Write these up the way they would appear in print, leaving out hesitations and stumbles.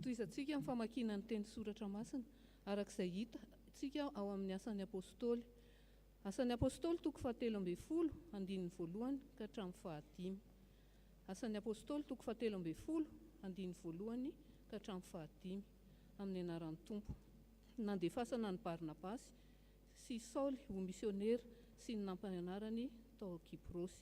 Toizantsika amin'ny famakiana ny teny soratra masina arak'izay hita tsika ao amin'ny asan'ny apôstôly. Asan'ny apôstôly toko 17 andininy voalohany ka hatramin'ny 15. Asan'ny apôstôly toko 17 andininy voalohany ka hatramin'ny 15 amin'ny anaran'ny Tompo. Nandefasana ny Barnabasy sy Saoly ho misionera sy ny nampananarany tao Kiprosy.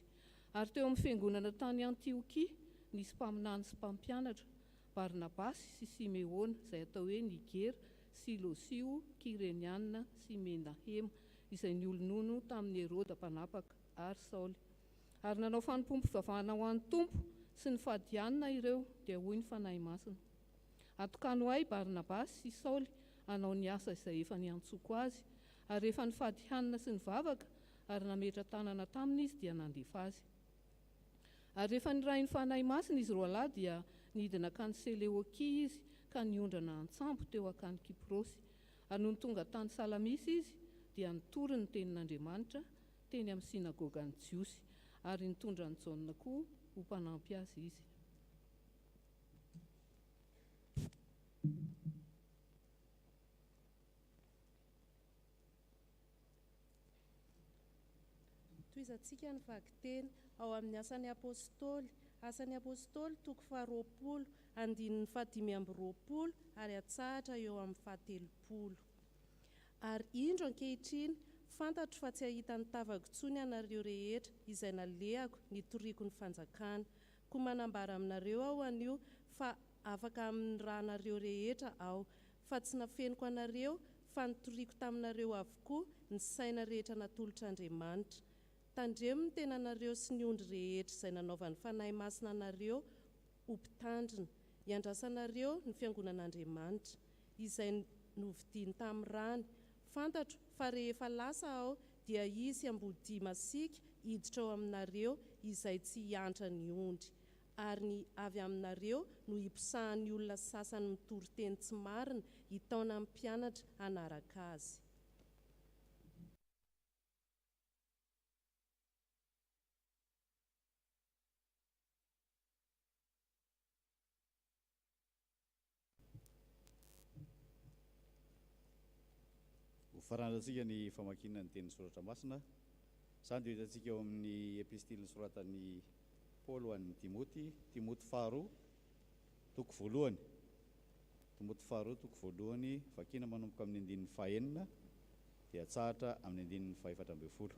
Ary teo amin'ny fiangonana tany Antiokia nisy mpaminany sy mpampianatra, Barnabasy sy Simeona izay atao hoe Niger, sy Losio, Kireniana sy Menahema izay niolonono tamin'ny Herôda mpanapaka ary Saoly. Ary nanao fanompoam-pivavahana ho an'ny Tompo sy ny fadianina ireo dia hoy ny fanahy masina. Atokano ahy Barnabasy sy Saoly hanao ny asa izay efa niantsoko azy, ary rehefa nifadihanina sy nivavaka ary nametra tanana taminy izy dia nandefa azy. Ary rehefa niray ny fanahy masina izy roa lahy dia nidina akany Seleukia izy ka niondrana antsambo teo akany Kiprosy. Ary noho ny tonga tany Salamisy izy dia nitory ny tenin'Andriamanitra teny amin'ny sinagogan'ny Jiosy, ary nitondra ny Jaona koa ho mpanampy azy izy. Toizantsika ny vaky-teny ao amin'ny asan'ny apôstôly. Asan'ny apôstôly toko 20 andininy 520 ary atsahatra eo amin'ny 70. Ary indro ankehitriny fantatro fa tsy ahita nitavaka intsony anareo rehetra izay nalehako nitoriako ny fanjakana, koa manambara aminareo aho anio fa afaka amin'ny raha nareo rehetra aho, fa tsy nafeniko anareo fa nitoriako taminareo avokoa ny saina rehetra natolotra Andriamanitra. Tandremo ny tenanareo sy ny ondry rehetra izay nanaovan'ny fanahy masina anareo ho mpitandrina, hiandrasanareo ny fiangonan'Andriamanitra izay novidiany tamin'ny rany. Fantatro fa rehefa lasa aho dia hisy ambody masika hiditra ao aminareo izay tsy hiantra ny ondry, ary ny avy aminareo no hiposahan'ny olona sasany mitory teny tsy marina hitaona amin'ny mpianatra hanaraka azy. Farandratsika ny famakiana ny teny soratra masina. Izany dia hitantsika eo amin'ny epistily soratan'ny Paoly ho an'ny Timoty faharoa toko voalohany. Timoty faharoa toko voalohany, vakiana manomboka amin'ny andininy 4 dia atsahatra amin'ny andininy 17.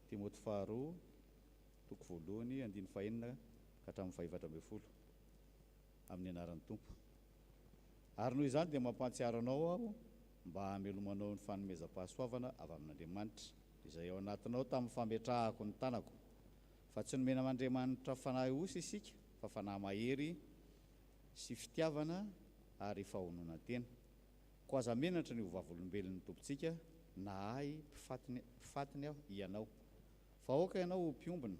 Timoty faharoa toko voalohany andininy 4 ka hatramin'ny 17 amin'ny anaran'ny Tompo. Ary noho izany dia mampahatsiaro anao aho mba hamelomanao ny fanomezam-pahasoavana avy amin'Andriamanitra izay ao anatinao tamin'ny fametrahako ny tanako, fa tsy nomena amin'Andriamanitra fanahy osy isika fa fanahy mahery sy fitiavana ary fahonoana tena. Ko aza menatra ny hovavolombelon'ny tompontsika na ahy mpifatiny aho ianao, fa aoka ianao ho mpiombina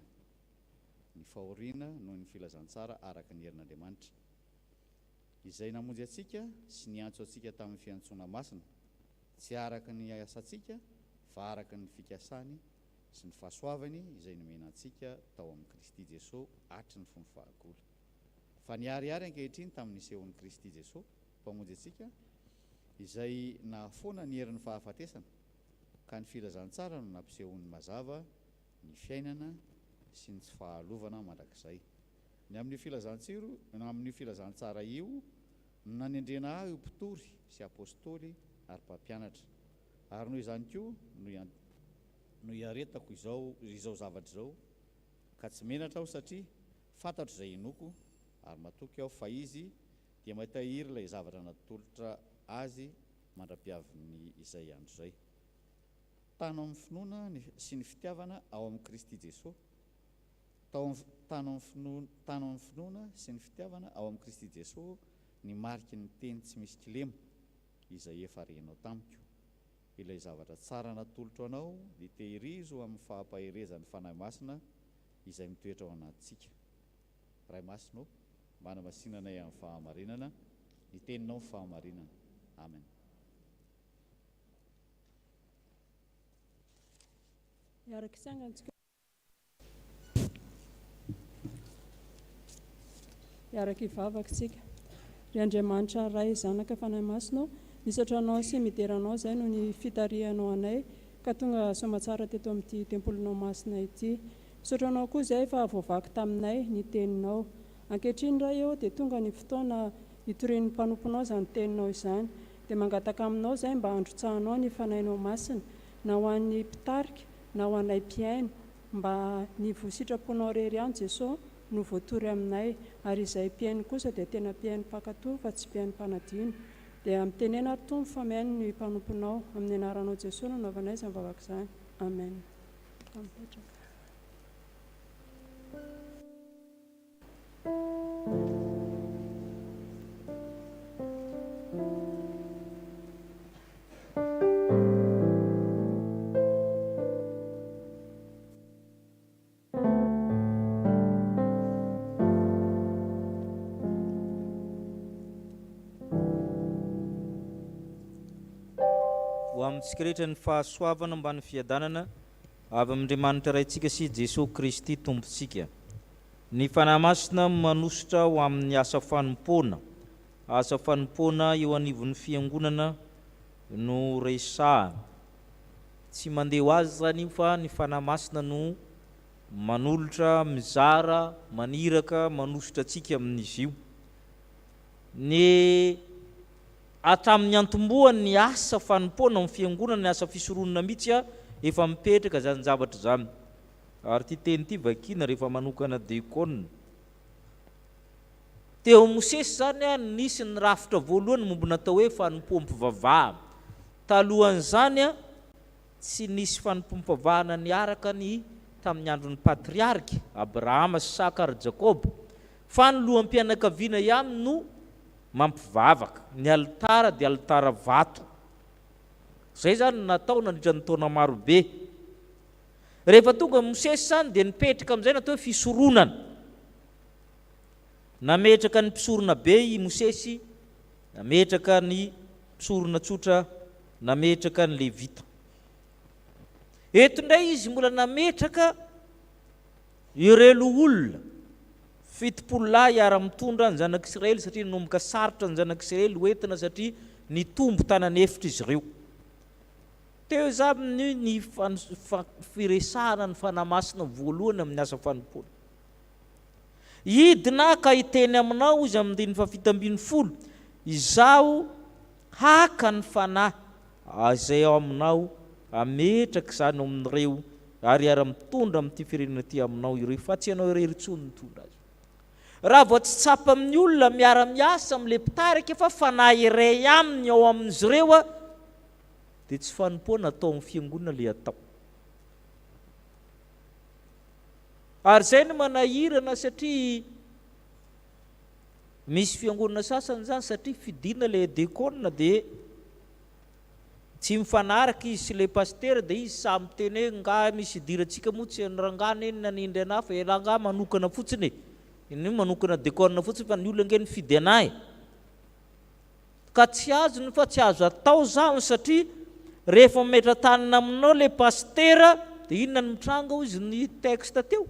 ny fahoriana noho ny filazantsara araka ny herin'Andriamanitra izay namonjy atsika sy niantso atsika tamin'ny fiantsoana masina, tsy araka ny asantsika fa araka ny fikasany sy ny fahasoavany izay nomena antsika tao amin'ny Kristy Jesosy hatry ny fony fahagola. Fa niariary ankehitriny tamin'ny nisehon'ny Kristy Jesosy mpamonjy atsika izay nahafoana ny herin'ny fahafatesana, ka ny filazantsara no nampisehon'ny mazava ny fiainana sy ny tsy fahalovana mandrakizay. Ny amin'ny filazantsara io nanendrena ahy ho mpitory sy apôstôly ary mpampianatra, ary noho izany koa no hiaretako izao zavatra izao, ka tsy menatra aho satria fantatro izay inoko ary matoky aho fa izy dia mahitahiry ilay zavatra natolotra azy mandra-piavin'ny izay andro izay. Tano amin'ny finoana sy ny fitiavana ao amin'ny Kristy Jesosy. Tano amin'ny finoana sy ny fitiavana ao amin'ny Kristy Jesosy ny mariky ny teny tsy misy kilema izay efa renao tamiko. Ilay zavatra tsara natolotro anao dia tehirizo amin'ny fahampaherezan'ny fanahy masina izay mitoetra ao anatintsika. Ray masinao, manamasinanay amin'ny fahamarinana, ny teninao ny fahamarinana. Amen. iaraka ivavaksika. Ry Andriamanitra ray zanaka fanahy masina, misotranao sy mideranao izay no ny fitarihanao anay ka tonga somatsara teto amin'ity tempolinao masina ity. Misotranao koa izay fa voavaky taminay ny teninao. Ankehitriny ray eo dia tonga ny fotoana hitorian'ny mpanomponao izany teninao izany, dia mangataka aminao izay mba handrotsahanao ny fanahinao masina, na ho an'ny mpitarika na ho anay mpiaino, mba ny vositraponao rery ihany Jesosy no voatory aminay, ary izay mpiaino kosa dia tena mpiaino mpakatoa fa tsy mpiaino mpanadino. Dia mitenena ary tombo fa miaino ny mpanomponao, amin'ny anaranao Jesosy no nanaovanay izany vavaka izany. Amen. Ho amintsika rehetra ny fahasoavana mba ny fiadanana avy amin'Andriamanitra raintsika sy Jesosy Kristy tompontsika. Ny fanahy masina manositra ho amin'ny asa fanompoana eo anivon'ny fiangonana no resahana. Tsy mandeha ho azy zany fa ny fanahy masina no manolotra, mizara, maniraka, manositra antsika amin'izy io. Ny hatramin'ny antombohany ny asa fanompoana amin'ny fiangonana, ny asa fisoronana mihitsy efa mipetraka zany zavatra zany. Ary ty teny ty vakina rehefa manokana diakôna. Teo Mosesy zany nisy ny rafitra voalohany momba natao hoe fanompoam-pivavahana. Talohan'izany tsy nisy fanompoam-pivavahana niaraka ny tamin'ny andron'ny patriarika Abrahama, Isaka ary Jakoba, fa ny loham-pianakaviana ihany no mampivavaka. Ny alitara dia alitara vato. Zay zany natao nandritra ny taona marobe. Rehefa tonga Mosesy zany dia nipetraka amin'izay natao hoe fisoronana. Nametraka ny mpisorona be i Mosesy, nametraka ny mpisorona tsotra, nametraka ny Levita. Eto ndray izy mbola nametraka ireo olona 70 lahy ara-mitondra ny zanak'Israely, satria nanomboka sarotra ny zanak'Israely hoentina satria nitombo tanany efitra izy ireo. Teo izany ny firesahana ny fanahy masina voalohany amin'ny asa fanompoana. Hidina ka hiteny aminao izy amin'ny andininy fafitambin'ny folo, izaho haka ny fanahy izay ao aminao, ametraka izany amin'ireo ary ara-mitondra amin'ity firenena ty aminao ireo, fa tsy ianao irery intsony mitondra azy. Raha vao tsy tsapa amin'ny olona miara-miasa amin'ilay mpitarika fa fanahy iray aminy ao amin'izy ireo dia tsy fanompoana atao amin'ny fiangonana ilay atao. Ary izay no manahirana satria misy fiangonana sasany zany satria fidina ilay diakôna dia tsy mifanaraka izy sy ilay pastera, dia izy samy teny hoe nga misy idirantsika moa tsy anyrangana eny nanindry anahy fa ela nga manokana fotsiny. Iny manokana diakôna fotsiny fa ny olona nge ny fidy anahy. Ka tsy azo fa tsy azo atao zany satria rehefa metra tanana aminao le pastera dia inona ny mitranga izy ny texte teo.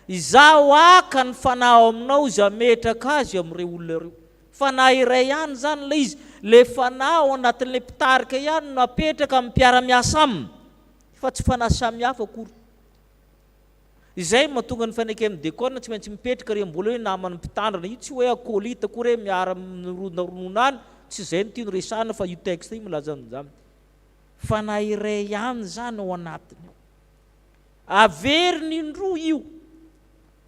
Izaho aka ny fanahy ao aminao izy ametraka azy amin'ireo olona ireo. Fanahy iray ihany zany le izy, le fanahy ao anatin'le mpitarika ihany no apetraka amin'ny mpiara-miasa aminy, fa tsy fanahy samihafa akory. Izay mahatonga ny fanekeny amin'ny diakôna tsy maintsy mipetraka ry ambola hoe namany mpitandrina, io tsy hoe akôlita akory hoe miara ronona any, tsy izay no tiany resahana fa io texte io milaza an'izany. Fanahy iray ihany zany ao anatiny. Averiny indroa io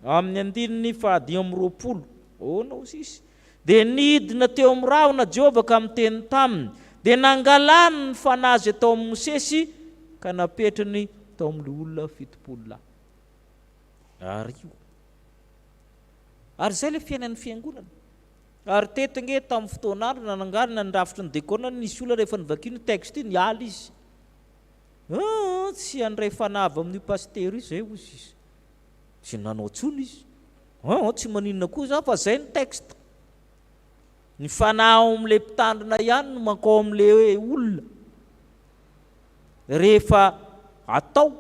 amin'ny andininy 120. Nao sisy. Dia nidina teo amin'ny rahona Jehova ka miteny taminy, dia nangalany ny fanahy izay tao amin'ny Mosesy ka napetrany tao amin'ny olona 70 lahy. Ary io. Ary izay le fiainan'ny fiangonana. Ary tetinge tamin'ny fotoan'andro nananganana ny rafitra ny diakôna, nisy olona rehefa nivakiny texte iny niala izy. Tsy andray fanahy avy amin'io pastera izay ozy izy. Tsy nanao tsony izy. Tsy maninona koa za fa izay ny texte. Ny fanahy ao amin'ilay mpitandrina ihany no mankao amin'ilay olona. Rehefa atao,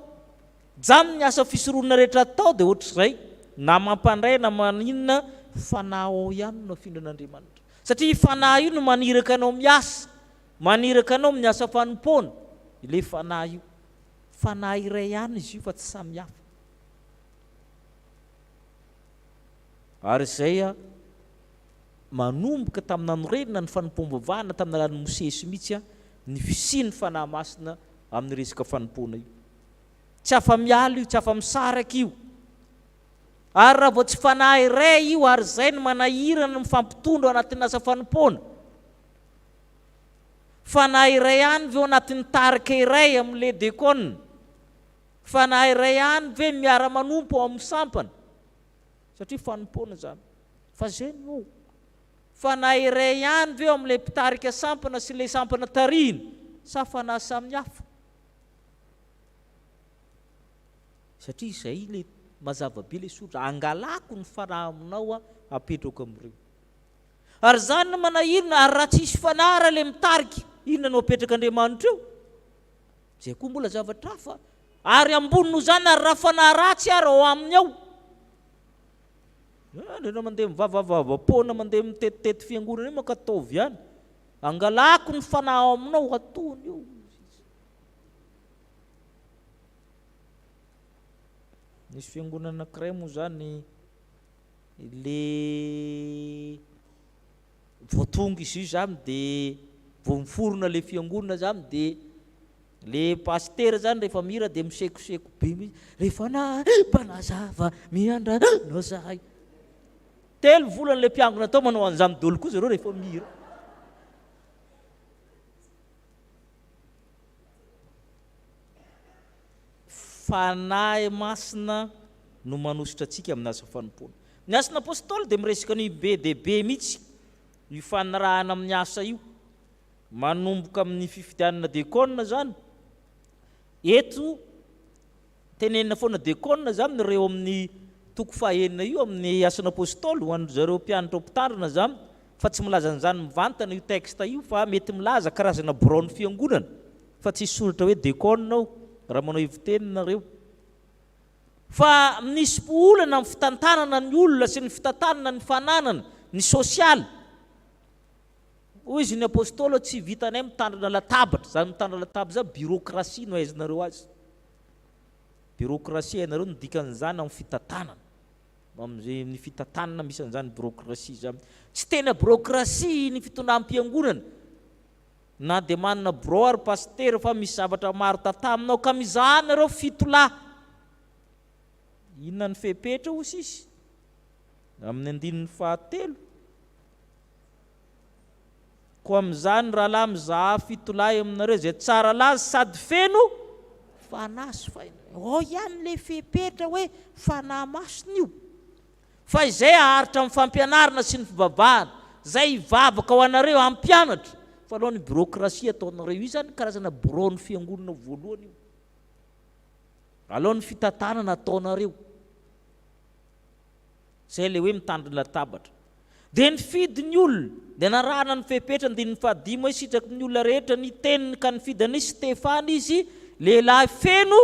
jany ny asa fisoronana rehetra atao dia ohatr'izay, na mampandray na maninona fanahy ao ihany no afindran'Andriamanitra. Satria fanahy io no maniraka anao miasa, maniraka anao miasa fanompona. Ile fanahy io, fanahy iray ihany izy io fa tsy samy hafa. Ary izay manomboka tamin'ny anorenina ny fanompom-bavahana tamin'ny alalan'ny Mosesy mihitsy ny fisiany fanahy masina amin'ny resaka fanompona io. Tsy afa-miala io, tsy afa-misaraka io. Ary raha vao tsy fanahy iray io, ary izay no manahirana ny mifampitondro anatin'ny asa fanompona. Fanahy iray ihany ve ao anatin'ny tarika iray amin'le dekona. Fanahy iray ihany ve miara-manompo ao amin'ny sampana. Satria fanompona zany. Fa zay no fanahy iray ihany ve ao amin'le mpitarika sampana sy le sampana tarina. Sa fanahy samihafa. Satria izay le mazava be le soratra, angalako ny fanahy aminao apetrako amin'ireo. Ary zany no manahirana, ary raha tsisy fanahy raha le mitarika, inona no apetraka Andriamanitra eo? Zay koa mbola zavatra hafa. Ary ambony no zany ary raha fanahy ratsy ary ao aminy ao. Nena mandeha mivavavavapona, mandeha mitetitety fiangonana io mankataovy ihany. Angalako ny fanahy ao aminao atony io. Nisy fiangonana anankiray moa zany le voatonga izy io zany dia vao miforona le fiangonana zany dia le pasteur zany rehefa mihira dia misekoseko be mihitsy, rehefa na mpanazava miandra no zahay. 3 volana le mpiangona tao manao an'izany dolo koa zareo rehefa mihira. Fanahy masina no manositra antsika amin'ny asa fanompona. Ny asan'ny apôstôly dia miresaka ny be dia be mihitsy io fanarahana amin'ny asa io, manomboka amin'ny fifidianana dekona zany. Eto tenenina foana dekona zany reo amin'ny toko fahaenina io amin'ny asan'ny apôstôly ho an'ny zareo mpianatra mpitandrina zany, fa tsy milaza an'izany mivantana io texte io, fa mety milaza karazana braony fiangonana, fa tsy soratra hoe dekona ao raha manao hevitenina. Fa misy olana amin'ny fitantanana ny olona sy ny fitantanana ny fananana, ny sosialy. Hoy izy ny apôstôly tsy vitanay mitandrina latabatra, zany mitandrina latabatra zany birokrasia no ahaizanareo azy. Birokrasia hainareo no dikan'izany amin'ny fitantanana. Amin'ny fitantanana misy an'izany birokrasia zany. Tsy tena birokrasia ny fitondram-piangonana. Na dia manana bro ary pasteur fa misy zavatra maro tataminao ka mizahana nareo 7 lahy. Inona ny fepetra ho sisy amin'ny 9 ko amin'izany raha lahy mizaha 7 lahy aminareo zay tsara lazy sady feno fanahy sy faina ihany le fepetra hoe fanahy masina io. Fa izay aharitra amin'ny fampianarana sy ny fivavahana, zay ivavaka ho anareo ampianatra. Fa alohan'ny birokrasia ataonareo io zany karazana braony fiangonana voalohany io. Alohan'ny fitantanana ataonareo. Zay le hoe mitandrina latabatra. Dia nifidy ny olona, dia narahana ny fepetra 15 hoe sitraky ny olona rehetra ny teniny ka nifidy ny Stefana izy, lehilahy feno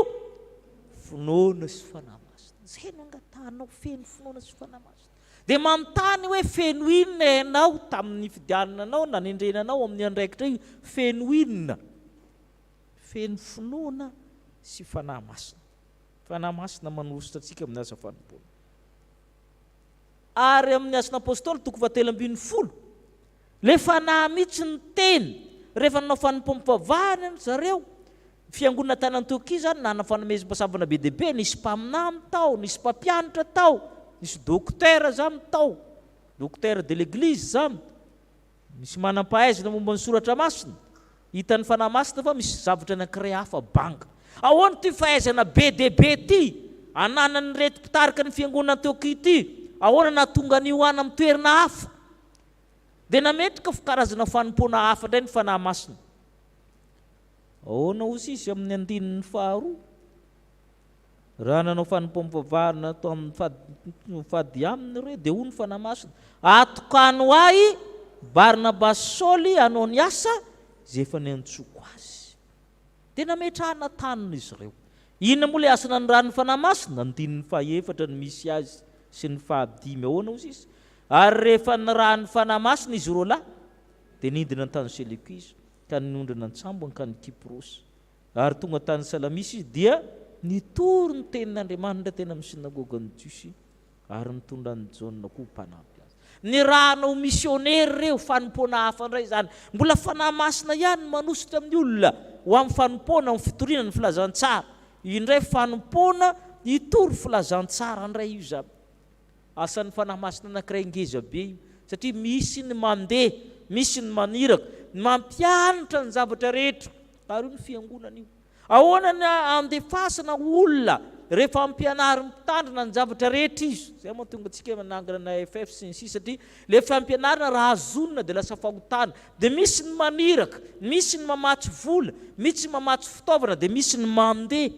finoana sy fanahy masina. Zay no angatanao, feno finoana sy fanahy masina. Dia manontany hoe feno inona ianao tamin'ny fidiananao na nendrenanao amin'ny andraikitra io, feno inona? Feno finoana sy fanahy masina. Fanahy masina manositra antsika amin'ny asa fanompona. Ary amin'ny asan'ny apôstôly 2:10 le fanahy mihitsy ny teny rehefa nanao fanompom-pavahana zareo. Fiangonana tany Antiokia zany nana fanomezam-pasavana be dia be, nisy mpaminamy tao, nisy mpampianatra tao, nisy docteur zany tao, docteur de l'église zany, misy manam-pahaizana momba ny soratra masina. Hitan'ny fanahy masina fa misy zavatra anankiray hafa banga. Ahoana ty fahaizana be dia be ty ananany reto mpitarika ny fiangonana Antiokia ty? Ahoana nahatonga ny hoana amin'ny toerana hafa? Dia nametraka karazana fanompona hafa indray ny fanahy masina. Ahoana ho sisy amin'ny 2 raha nanao fanompom-pavahana tao amin'ny fady aminy ireo dia hoy ny fanahy masina, atokano ahy Barnabas Saoly hanao ny asa zay efa niantsoko azy. Dia nametrahana tanina izy ireo. Inona moa le asana ny rano fanahy masina? 14 no misy azy sy ny 15. Ahoana ho sisy? ary rehefa nirahany fanahy masina izy roa lahy dia nidina tany Seleukiza ka ninondrana an-tsambony ka ny Kiprosy ary tonga tany Salamisy izy dia nitory ny tenin'Andriamanitra tena amin'ny synagogany Jiosy ary nitondra ny Jaona koa mpanampy azy. Ny rahanao misionera reo fanompoana hafa indray zany, mbola fanahy masina ihany manositra amin'ny olona ho amin'ny fanompoana amin'ny fitoriana ny filazantsara. Indray fanompoana hitory filazantsara indray io zany. Asan'ny fanahy masina anankiray ngeza be io satria misy ny mandeha, misy ny maniraka, mampianatra ny zavatra rehetra ary io ny fiangonana io. Ahoana ny andefasana olona rehefa ampianary mitandrina ny zavatra rehetra izy. Zay moa tonga antsika manangana na FF sy ny sisa satria rehefa ampianarina raha azonina dia lasa fahotana. Dia misy ny maniraka, misy ny mamatsy vola, misy ny mamatsy fitaovana, dia misy ny mandeha.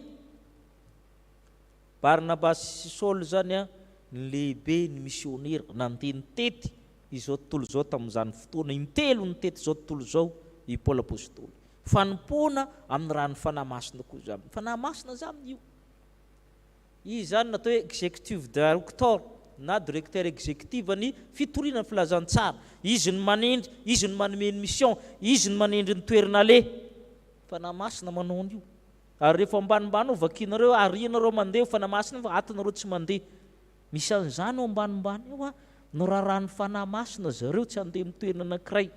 Barnabasy sy Saul zany ny lehibe ny misionera nandeha nitety izao tontolo zao tamin'izany fotoana intelo nitety izao tontolo zao i Paul apôstôly. Fanompoana amin'ny raha ny fanahy masina koa zany. Fanahy masina zany io. Izy zany natao hoe executive director na directeur exécutif ny fitoriana ny filazantsara. Izy ny manendry, izy ny manome ny mission, izy ny manendry ny toerana le. Fanahy masina manao an'io. Ary rehefa ambanimbany ao vakinareo arianareo mandeha fanahy masina fa atanareo tsy mandeha. Misy an'izany ao ambanimbany eo no rarahan'ny fanahy masina zareo tsy handeha mitoerana anankiray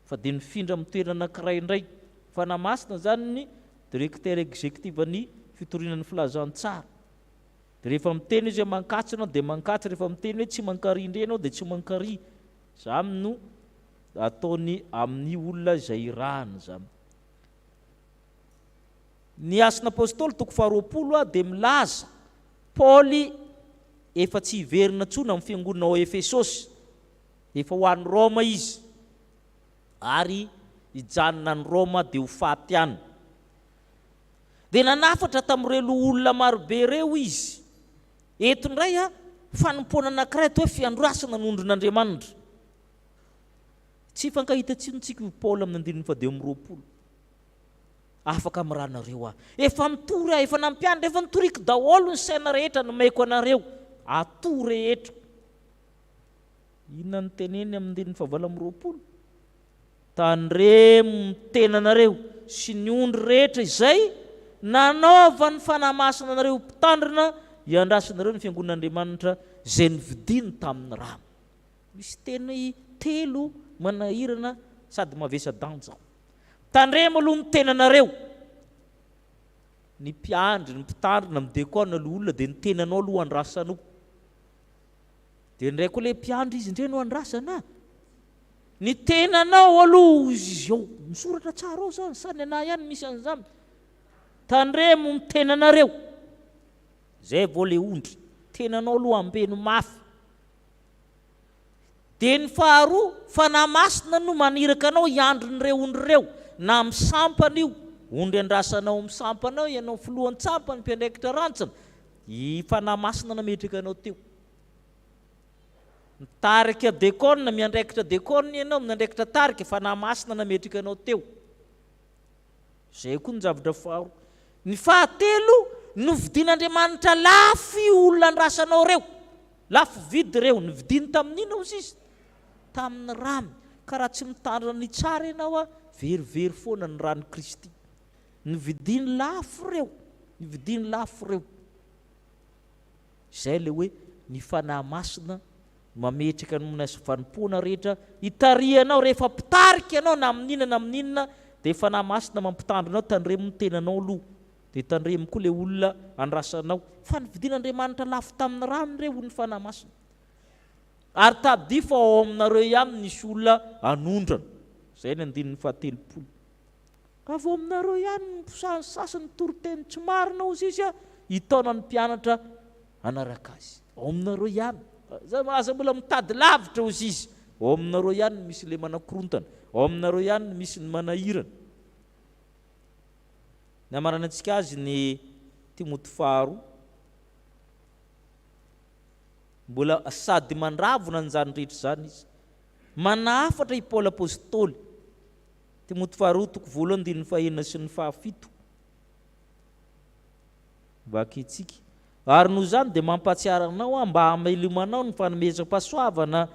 fa dia nifindra mitoerana anankiray indray. Fanahy masina zany ny directeur exécutif ny fitoriana ny filazantsara. Dia rehefa miteny izy hoe mankatso ianao dia mankatso, rehefa miteny hoe tsy mankary indray ianao dia tsy mankary. Zany no ataony amin'ny olona izay irahany zany. Ny asin'ny apôstôly toko 20 dia milaza Paoly efa tsy hiverina intsony amin'ny fiangonana ao Efesosy, efa ho an'ny Roma izy ary hijanona ny Roma dia ho faty any. Dia nanafatra tamin'ireo olona marobe reo izy. Eto indray fanompoana anankiray atao hoe fiandrasana nondron'Andriamanitra. Tsy fankahitatsinotsika Paoly amin'ny 19 afaka miranareo efa mitory efa nampianatra, efa nitoriky daholo ny saina rehetra nomeko anareo ato rehetra. Inona ny teneny amin'ny 19 tandremo ny tenanareo sy ny ondry rehetra izay nanaova ny fanahy masina anareo mpitandrina hiandrasanareo ny fiangonan'Andriamanitra izay nividiny tamin'ny rano. Misy teny telo manahirana sady mavesa-danja. Tandremo aloha ny tenanareo, ny mpiandry, ny mpitandrina, ny dekona aloha olona dia ny tenanao aloha andrasanao. Dia ndray koa ilay mpiandry izy indray no andrasana. Ny tenanao aloha izy ao, misoratra tsara ao zany, sany anahy ihany misy an'izany. Tandremo ny tenanareo, zay vao le ondry, tenanao aloha ambeno mafy. Dia ny faharoa, fanahy masina no maniraka anao hiandro n'ireo ondry reo, na amin'ny sampana io, ondry andrasanao amin'ny sampanao, ianao filohan'ny sampany mpiandraikitra rantsana, i fanahy masina nametraka anao teo. Tarika dekona miandraikitra dekona ianao, miandraikitra tarika fanahy masina nametraka anao teo. Zay koa ny zavatra faharoa. Ny fahatelo, novidin'Andriamanitra lafo io olona andrasanao reo, lafo vidy reo, nividiny tamin'ino izy izy? Tamin'ny rano. Ka raha tsy mitandrina ny tsara ianao verivery foana ny rano Kristy. Nividiny lafo reo, nividiny lafo reo. Zay le hoe ny fanahy masina mametraka ny fanompoana rehetra hitarianao rehefa pitarika ianao na amin'inona dia fanahy masina mampitandrinao tandremo ny tenanao aloha, dia tandremo koa le olona andrasanao. Fa nividin'Andriamanitra lafo tamin'ny rano reo ny fanahy masina. Ary tabidi fa ao aminareo ihany nisy olona anondrana. Zay ny 7. Ka vao aminareo ihany sasany toriteny tsy marina ozy izy hitaona ny mpianatra anaraka azy. Ao aminareo ihany. Aza mbola mitady lavitra ozy izy. Ao aminareo ihany misy le manakorontana. Ao aminareo ihany misy ny manahirana. Ny amarana antsika azy ny Timoty 2 mbola sady mandravona an'izany rehetra zany izy. Manafatra i Paul apôstôly. Timoty 2 1 sy ny 7. Vakitsika. Ary noho zany dia mampatsiara anao mba hamelomanao ny fanomezam-pahasoavana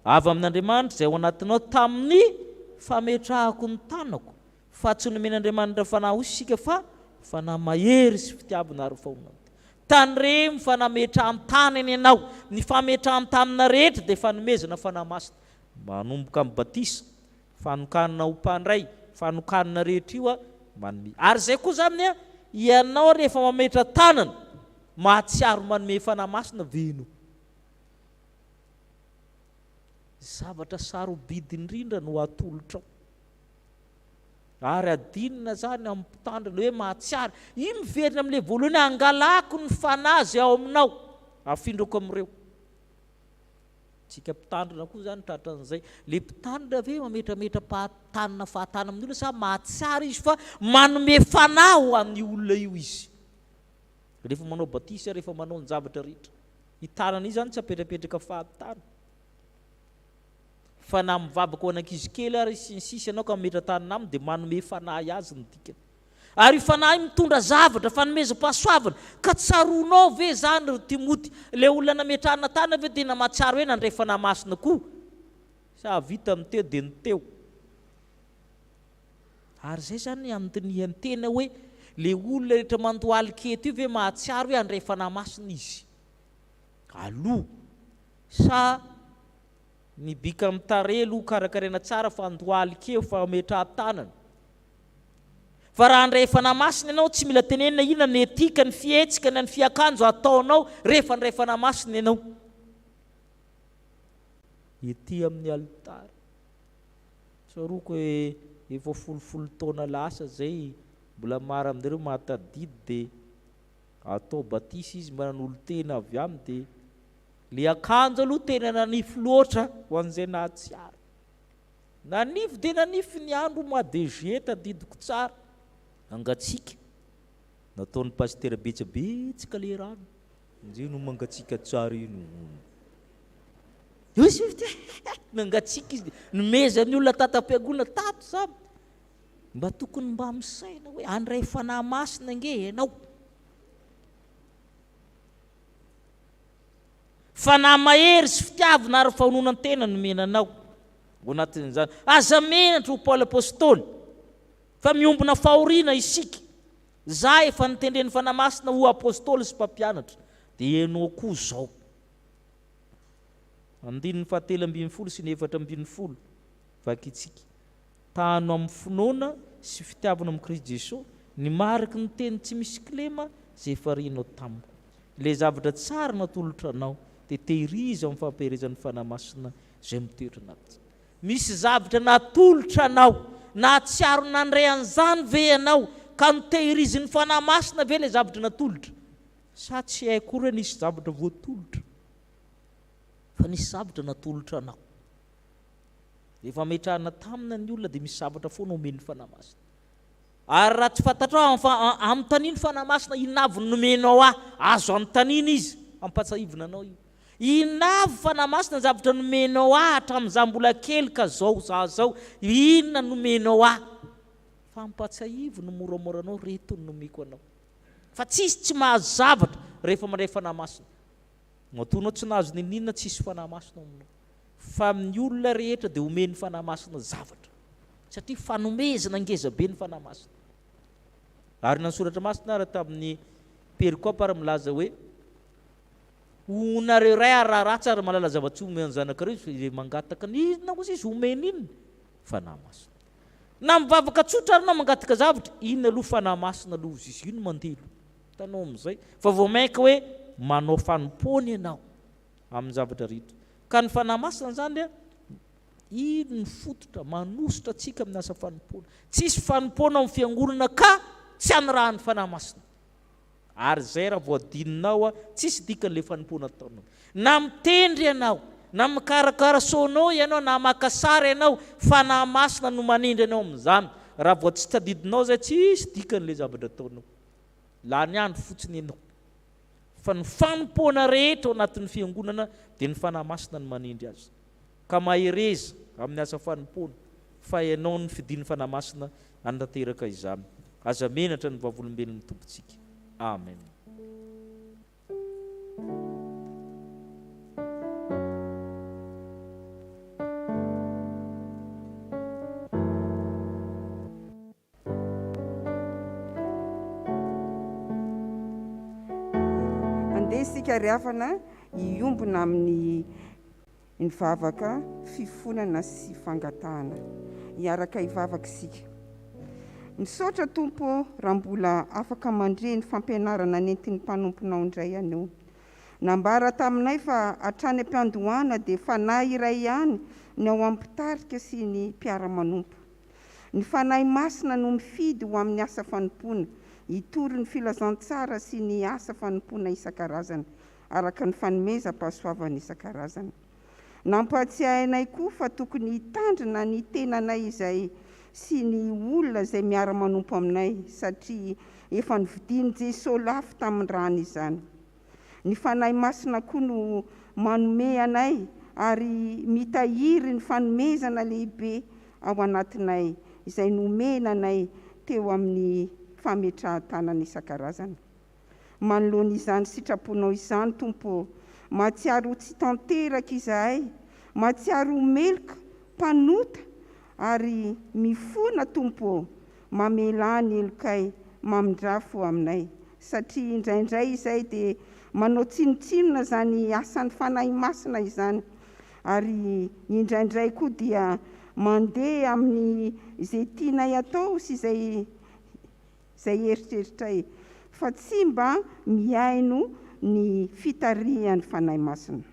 avy amin'Andriamanitra izay ao anatinao tamin'ny fametrahako ny tanako, fa tsy nomen'Andriamanitra fanahy ho isika fa fanahy mahery sy fitiavana ary fahonana. Taniremo fa nametraha amin'ny tanany ianao, ny fametraha amin'ny tanana rehetra dia fanomezana fanahy masina, manomboka amin'ny batisa, fanokanana ho mpandray, fanokanana rehetra io a manome. Ary izay koa zany a, ianao rehefa mametra tanana mahatsiaro manome fanahy masina venao. Zavatra sarobidy indrindra no atolotrao, ary adinina zany amin'ny mpitandrina hoe mahatsiaro. Io miverina amin'ilay voalohany, angalako ny fanahy izay ao aminao, afindrako amin'ireo. Tsika mpitandrina koa zany tratran'izay, le mpitandrina ve mametrametra tanana fahatana amin'ny olona, sa mahatsiaro izy fa manome fanahy ho amin'ny olona io izy. Rehefa manao batisa, rehefa manao ny zavatra rehetra, i tanana io zany tsy apetrapetraka fahatana. Fa na mivavaka ho an'ankizy kely ary sisy ianao ka mametra tanana aminy dia manome fanahy azy ny dikany. Ary fanahy mitondra zavatra, fanomezam-pahasoavana, ka tsaronao ve zany ry Timoty, le olona nametrahana tanana ve tena mahatsiaro hoe nandray fanahy masina koa, sa vita amin'ny teo dia ny teo. Ary zay zany amin'ny tena hoe le olona rehetra mandoaly keto io ve mahatsiaro hoe andray fanahy masina izy. Aloha sa nibika amin'ny tarelo karakarena tsara fa andoaly keo fa metraha tanana. Fa raha andray fanahy masina ianao tsy mila tenenina ina ny etika, ny fihetsika, ny fiakanjo ataonao rehefa andray fanahy masina ianao. Ety amin'ny alitara. Tsaroko hoe efa 10 taona lasa zay mbola mara amin'ireo mahatadidy dia atao batisa izy manan'olo tena avy aminy dia le akanjo aloha tena nanify loatra ho an'izay nahatsiaro. Nanify dia nanify ny andro mois de juillet tadidiko tsara. Angatsika nataon'ny pasitera betsabetsaka le rano, nzay no mangatsika tsara ino. Nangatsika izy nomezany olona tatam-piangonana tato zany, mba tokony mba misaina hoe andray fanahy masina nge ianao. Fanahy mahery sy fitiavana ary fahononantena nomenanao ho anatin'izany. Aza menatra ho Paoly apôstôly fa miombona fahoriana isika. Za efa nitendreny fanahy masina ho apôstôly sy mpampianatra, dia ianao koa zao. 7:20 sy 4:20 vakitsika. Tano amin'ny finoana sy fitiavana amin'ny Kristy Jesosy, ny mariky ny teny tsy misy kilema zay farianao tamiko. Le zavatra tsara natolotra anao dia tehiriza amin'ny fampiherezan'ny fanahy masina zay mitoetra anaty. Misy zavatra natolotra anao, nahatsiaro nandray an'izany ve ianao ka nitehirizy ny fanahy masina ve le zavatra natolotra, sa tsy haiko hoe nisy zavatra voatolotra, fa nisy zavatra natolotra anao. Efa metrahana tamina ny olona dia misy zavatra foana omen'ny fanahy masina. Ary raha tsy fantatrao amin'ny taniny fanahy masina, inavy nomenao azo amin'ny taniny izy, ampatsahivina anao io. Inavy fanahy masina ny zavatra nomenao hatramin'izaho mbola kely ka zao zao, inona nomenao fa ampatsahivina moramoranao reto ny nomeko anao. Fa tsisy tsy mahazo zavatra rehefa mandray fanahy masina. Matonao tsy nahazo ninina tsisy fanahy masina aminao. Fa amin'ny olona rehetra dia omeny fanahy masina zavatra, satria fanomezana ngezabe ny fanahy masina. Ary nansoratra masina raha tamin'ny perikopa ary milaza hoe onareo ray raha ratsy ary malala zava-tsy omeny zanakareo izay mangataka ny inona kosa izy omeny inona fanahy masina. Na mivavaka tsotra ary na mangataka zavatra, inona aloha fanahy masina aloha izy ino mandelo. Tanao amin'izay fa vao mainka hoe manao fanompony ianao amin'ny zavatra rehetra. Ka ny fanahy masina zany a, ino ny fototra manositra atsika amin'ny asa fanompona. Tsisy fanompona amin'ny fiangonana ka tsy anirahan'ny fanahy masina. Ary zay raha voadininao a, tsisy dikan'le fanompona ataonao. Na mitendry ianao, na mikarakara sonao ianao, na maka sary ianao, fanahy masina no manindry ianao amin'izany. Raha vao tsy tadidinao zay, tsisy dikan'le zavatra ataonao. Lany andro fotsiny ianao. Fa ny fanompona rehetra ao anatin'ny fiangonana dia ny fanahy masina no manindry azy. Ka mahereza amin'ny asa fanompona fa ianao ny fidin'ny fanahy masina anatanteraka izany. Aza menatra ny vavolombelon'ny tompontsika. Amen. andeha isika riavana iombona amin'ny nivavaka fifonana sy fangatahana hiaraka hivavaka isika. Misaotra Tompo raha mbola afaka mandre ny fampianarana nentin'ny mpanomponao indray ianao. Nambara taminay fa hatrany am-piandohana dia fanahy iray ihany ny ao am-pitarika sy ny mpiara-manompo. Ny fanahy masina no mifidy ho amin'ny asa fanompoana, hitory ny filazantsara sy ny asa fanompoana isan-karazany araka ny fanomezam-pahasoavana isan-karazany. Nampatsiahinay koa fa tokony hitandrina ny tenanay izay sy ny olona izay miara-manompo aminay satria efa nividiany Jesosy lafo tamin'ny rany izany. Ny fanahy masina koa no manome anay ary mitahiry ny fanomezana lehibe ao anatinay izay nomena anay teo amin'ny fametrahan-tanana isan-karazany. Manoloana izany sitraponao izany Tompo, mahatsiaro tsy tanteraka izahay, mahatsiaro meloka, mpanota ary mifona Tompo, mamela ny elokay, mamindrafo aminay satria indraindray izay dia manao tsinotsinona zany asan'ny fanahy masina izany ary indraindray koa dia mandeha amin'ny izay tianay atao sy izay eritreritray fa tsy mba miaino ny fitarihan'ny fanahy masina.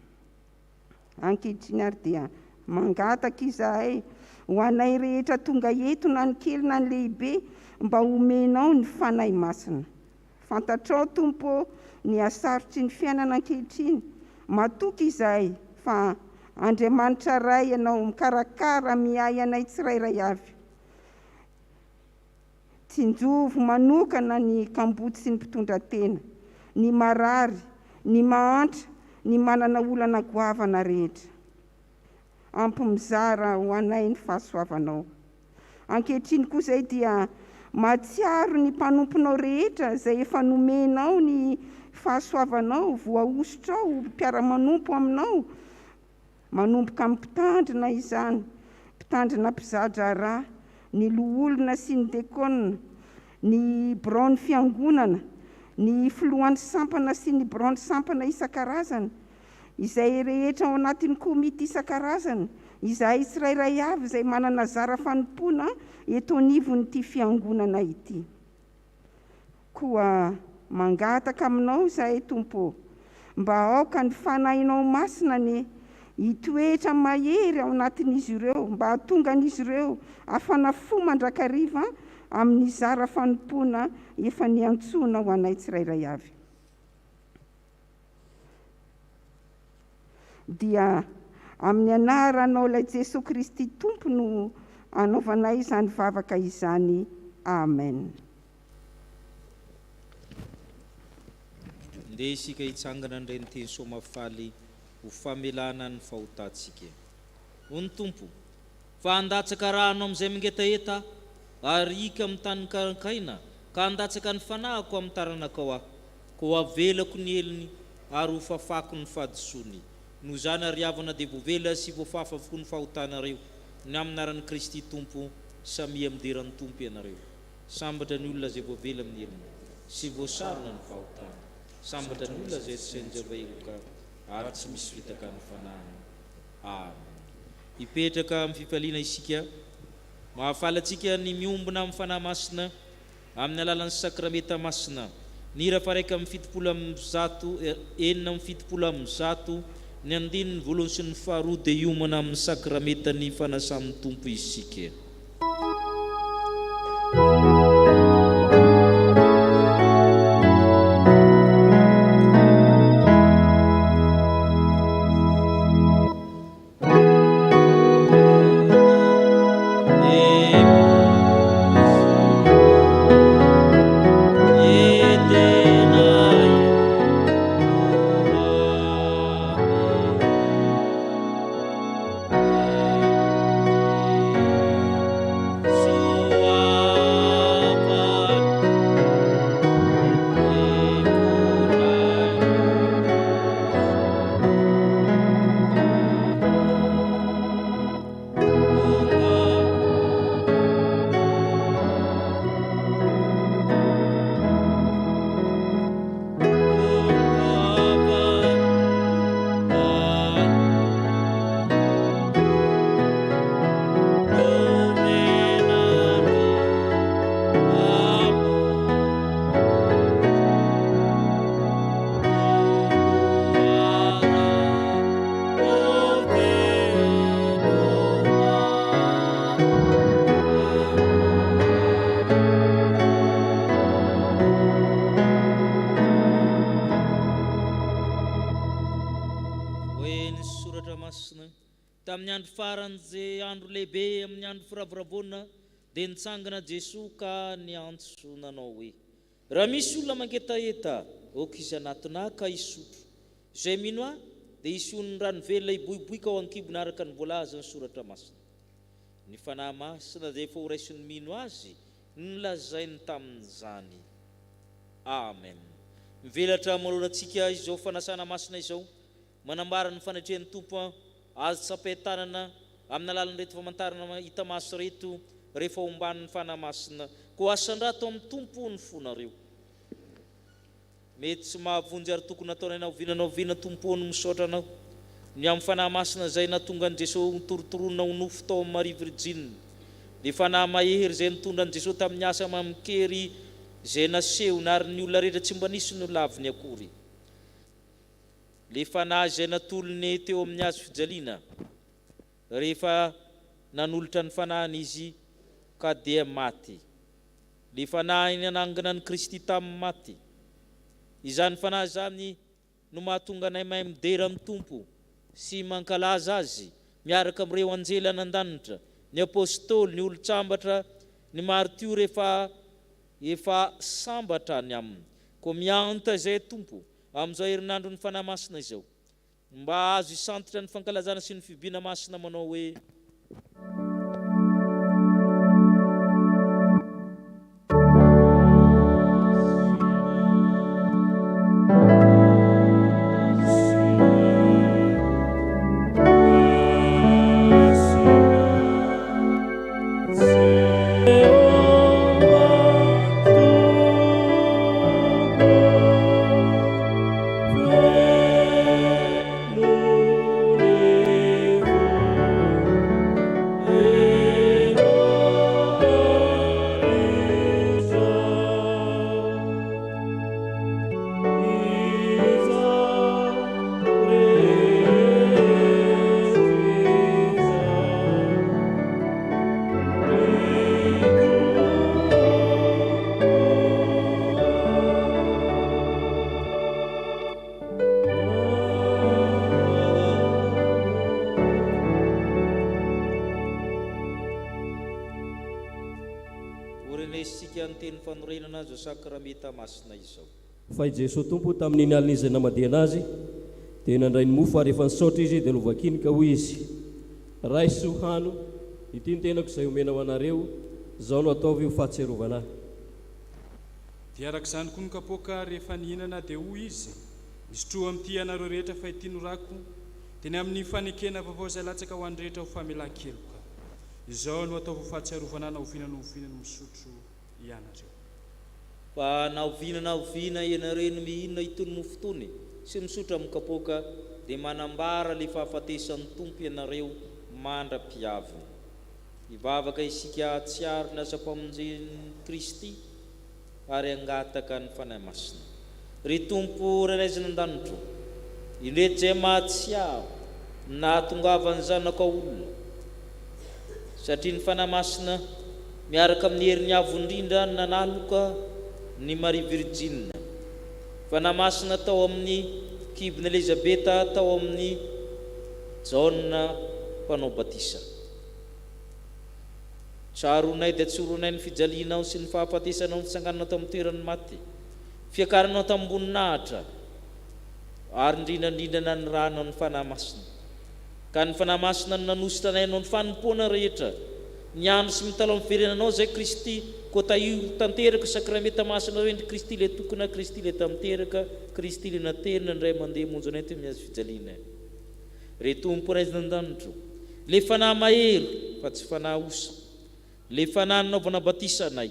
Ankehitriny ary dia mangataka izahay ho anay rehetra tonga eto na ny kely na ny lehibe mba homenao ny fanahy masina. Fantatrao Tompo ny asarotry ny fiainana ankehitriny, matoky izahay fa Andriamanitra ray ianao mikarakara miay anay tsirairay avy. Tsinjovo manokana ny kamboty sy ny mpitondra tena, ny marary, ny mahantra, ny manana olana goavana rehetra. Ampy-mizara ho anay ny fahasoavanao. Ankehitriny koa izay dia mahatsiaro ny mpanomponao rehetra izay efa nomenao ny fahasoavanao, voahosotrao mpiara-manompo aminao, manomboka mpitandrina izany, mpitandrina mpizadra rà, ny loholona sy ny dekona, ny braony fiangonana, ny filohan'ny sampana sy ny braony sampana isan-karazany, izay rehetra ao anatin'ny komity isan-karazany, izahay tsirairay avy izay manana zara fanompoana eto anivon'ity fiangonana ity. Koa mangataka aminao izahay Tompo, mba aoka ny fanahinao masina ny hitoetra mahery ao anatin'izy ireo, mba hahatongan'izy ireo afanafo mandrakariva amin'ny zara fanompoana efa niantsoana ho anay tsirairay avy. Dia amin'ny anaranao ilay Jesosy Kristy Tompo no anaovanay izany vavaka izany. Amen. Ndeha isika hitsangana indray ny teny soamafaly ho famelana ny fahotantsika. Hoy Tompo, fa handatsaka rano amin'izay mingetaeta ary ika amin'ny tany karankaina, ka handatsaka ny fanahiko amin'ny taranakao aho, ko avelako ny eliny ary ho fafako ny fadisony. Noho izany ariavana dia voavela sy voafafa avokoa ny fahotanareo ny aminaran'i Kristy Tompo, samyamideran'ny Tompo ianareo. Sambatra ny olona izay voavela amin'ny eliny sy voasarona ny fahotana, sambatra ny olona izay tsy senjava eloka ary tsy misy fitaka ny fanahiny. Amen. Hipetraka amin'ny fifaliana isika, mahafalatsika ny miombona amin'ny fanahy masina amin'ny alalan'ny sakramenta masina. Ny rafaraika amin'ny fitopolo amin'ny zato, enina amin'ny fitopolo amin'ny zato, ny andininy voalohany sy ny faharoa dia hiomana amin'ny sakramenta ny fanasan'ny Tompo isika. masina tamin'ny andro farany zay andro lehibe amin'ny andro firavoravoana dia nitsangana Jesoa ka niantso nanao hoe raha misy olona manketaeta oka izy anatina ka isotro izay mino aho dia isony rano velona iboiboika ao ankibona araka ny voalaza ny soratra masina ny fanahy masina dia efa ho raisiny mino azy nolazainy tamin'izany. Amen. Mivelatra manoloana antsika izao fanasana masina izao manambara ny fanatrehan'ny tompo azo tsapain-tanana amin'ny alalan'ny reto famantarana hita maso reto rehefa omban'ny fanahy masina koa asan-drato amin'ny tompo ny fonareo. Mety tsy mahavonjy ary tokony nataonay oviana tompony misaotra anao ny amin'ny fanahy masina zay natonga an' Jesosy torotorona ho nofo tao amin'ny Maria Virgine, dia fanahy mahery zay nitondra an' Jesosy tamin'ny asa mamikery zay nasehona ary ny olona rehetra tsy mba nisy no laviny akory. Le fanahy zay natolony teo amin'ny azo fijaliana rehefa nanolotra ny fanahiny izy ka dia maty. Le fanahy nanangana ny Kristy tamin'ny maty. Izany fanahy zany no mahatonga anay mahay midera amin'ny tompo sy mankalaza azy miaraka amin'ireo anjely an-danitra, ny apôstôly, ny olo-tsambatra, ny martio rehefa sambatra ny aminy. Koa mianta zay tompo amin'izao herinandro ny fanahy masina izao mba azo isantitra ny fankalazana sy ny fibiana masina manao hoe sakramenta masina izao. Fa i Jesosy tompo tamin'iny alina izy namadea anazy dia nandray ny mofo ary efa nisaotra izy dia novakiny ka hoy izy ray sy ho hano ity ny tenako izay omenao anareo zao no ataovy ho fahatserovana ahy. Dia arak'izany koa ny kapoaka rehefa nihinana dia hoy izy misotroa amin'ity anareo rehetra fa ity norako dia ny amin'ny fanekena vaovao izay latsaka ho an'ny rehetra ho famelan-keloka. Izao no ataovy ho fahatserovana na oviana misotro ianareo. Fa naoviana ianareo no mihinana itony mofo itony sy misotra amin'ny kapoaka dia manambara le fahafatesan'ny tompo ianareo mandra-piaviny. Ivavaka isika tsiary ny asa-pamonjen'ny Kristy ary angataka ny fanahy masina. Ry tompo ranaizina an-danitro, indreto zay mahatsiaro na tongavany zanaka olona satria ny fanahy masina miaraka amin'ny herin'ny avo indrindra nanaloka ny Maria Virgine. Fanahy masina tao amin'ny kibona Elizabeta, tao amin'ny Jaona mpanao batisa. Tsaronay dia tsoronay ny fijalianao sy ny fahafatesanao ny tsangananao tamin'ny toerany maty, fiakaranao tamin'ny mboninahitra ary indrindrandrindrana ny ranao ny fanahy masina. Ka ny fanahy masina no nanositra anay anao ny fanompoana rehetra ny andro sy mitalo amin'ny firenanao zay Kristy koa taio tanteraka sakramenta masina hoe ndry Kristy le tokona, Kristy le tamiteraka, Kristy le naterina ndray mandeha monjo anay teo miazo fijaliana. Re tompo raizina an-danitro, le fanahy mahery fa tsy fanahy osa, le fanahy nanaovana batisa anay,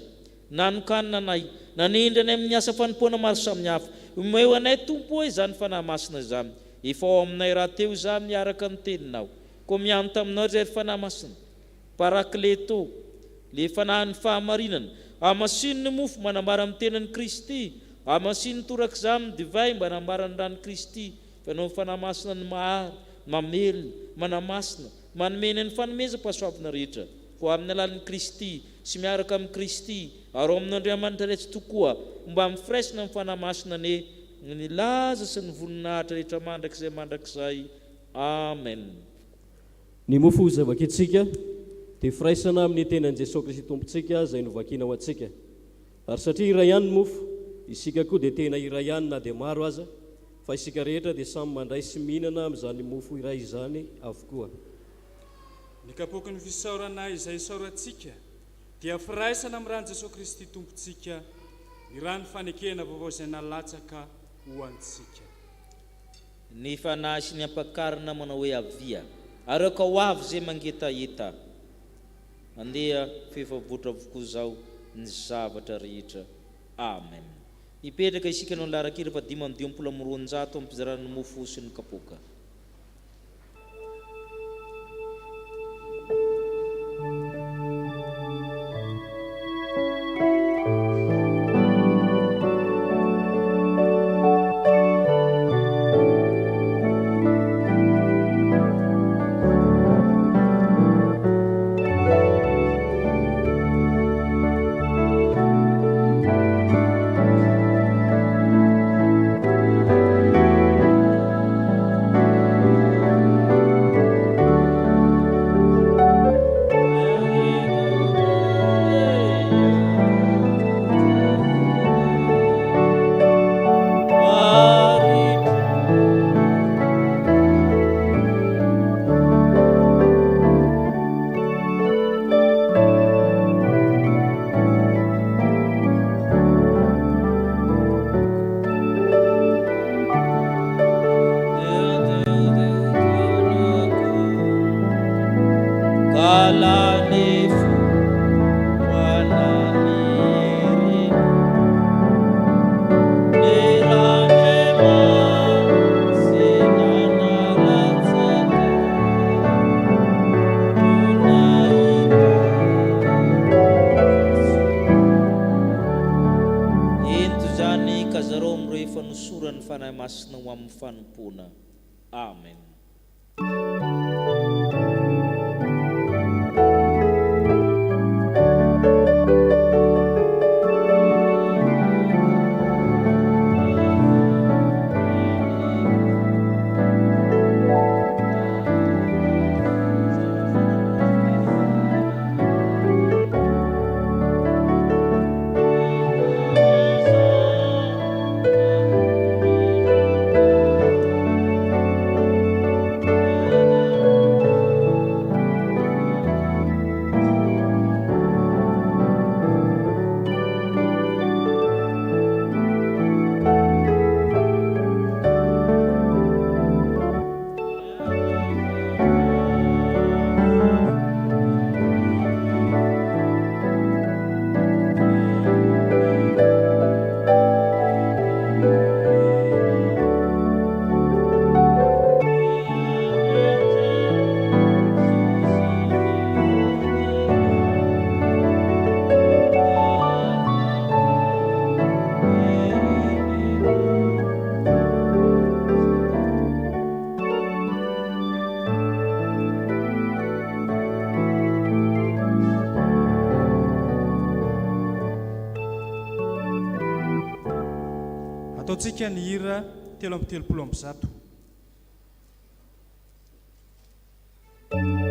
nanokanina anay, nanindry anay amin'ny asa fanompoana maro samihafa. Omeo anay tompo hoe zany fanahy masina zany efa ao aminay raha teo za miaraka ny teninao. Koa mianto aminao zay fanahy masina parakleto, le fanahy ny fahamarinana, amasiny ny mofo manambara amin'ny tenan'ny Kristy, amasiny toraka zany divay mba manambara ny ran'ny Kristy. Fanao fanahy masina ny mahary, mamelona, manamasina, manomena ny fanomeza-pahasoavana rehetra. Ko amin'ny alalan'ny Kristy sy miaraka amin'ny Kristy ary ao amin'ny Andriamanitra rehetra tokoa mba mifiraisina amin'ny fanahy masina ny laza sy ny voninahitra rehetra mandrakizay Amen. Ny mofo zava-kitsika dia firaisana amin'ny tenan'i Jesosy Kristy tompontsika izay novakina ho antsika. Ary satria iray ihany ny mofo, isika koa dia tena iray ihany na dia maro aza, fa isika rehetra dia samy mandray sy mihinana amin'izany mofo iray izany avokoa. Ny kapoky ny fisaorana izay isaorantsika dia firaisana amin'ny rany Jesosy Kristy tompontsika, ny rany fanekena vaovao izay nalatsaka ho antsika. Ny fanahy sy ny ampakarina manao hoe avia, ary ka ho avy izay mangetaheta. Andeha fihefavotra avokoa izao ny zavatra rehetra. Amen. Hipetraka isika no larakira fa 520 amin'ny fizaran'ny mofo sy ny kapoka. Amen. Ataontsika ny hira 3:30. Amen.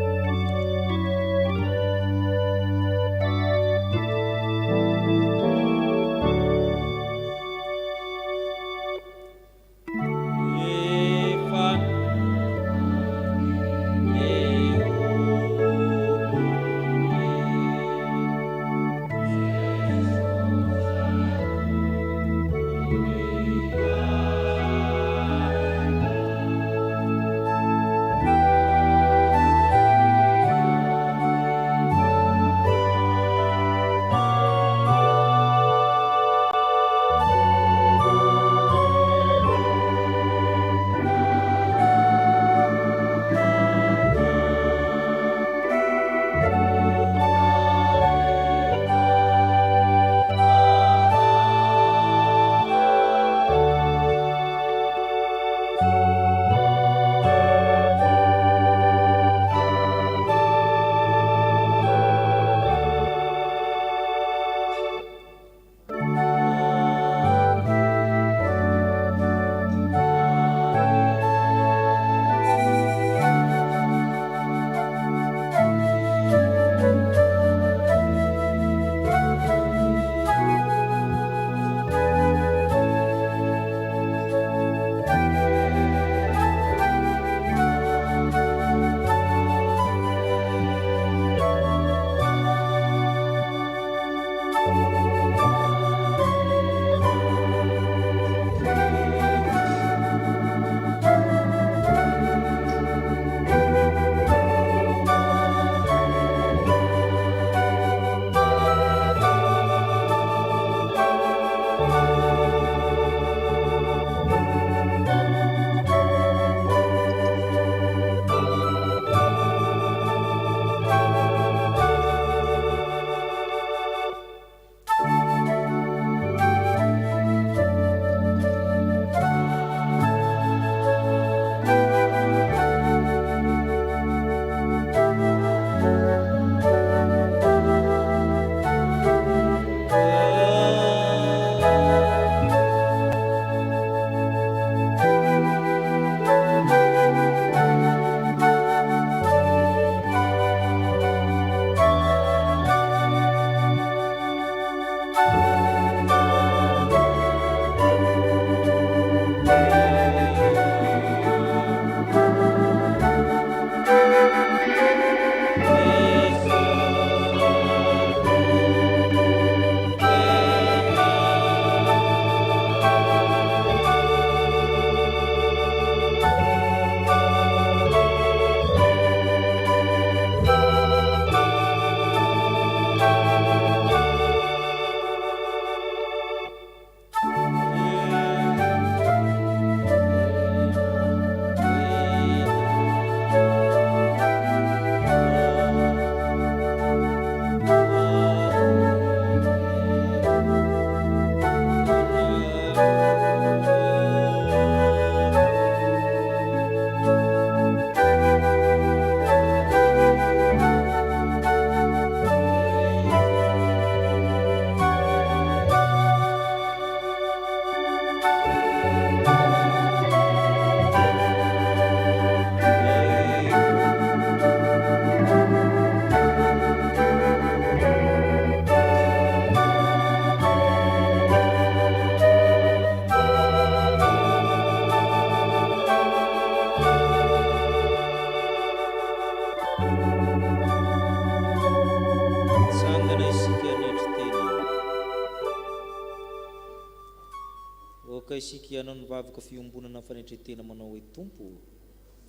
isika ianao nivavaka fiombonana fanetretena manao hoe tompo.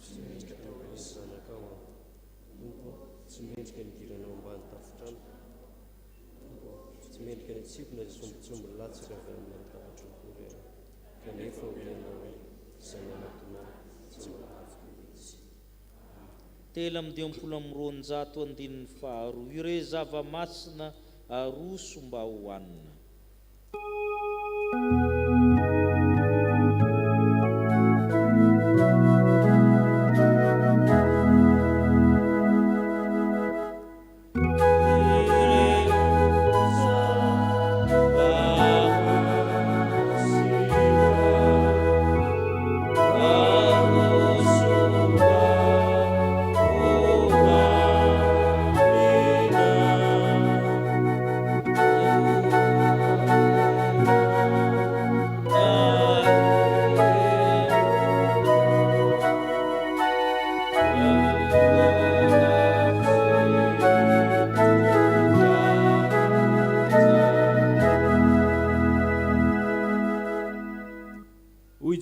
Tsy mendrika teo misy zanaka ao Tompo, tsy mendrika nidiranao ambany tafotrano. Tompo, tsy mendrika ny atsipona izay sombotsombo latsaka avy amin'ny tafatry ny korera. Kanefa ho ianao hoe izay anatonao tsy mahafaka mihitsy. Telo amby 212 ireo zava-masina aroso mba hohanina.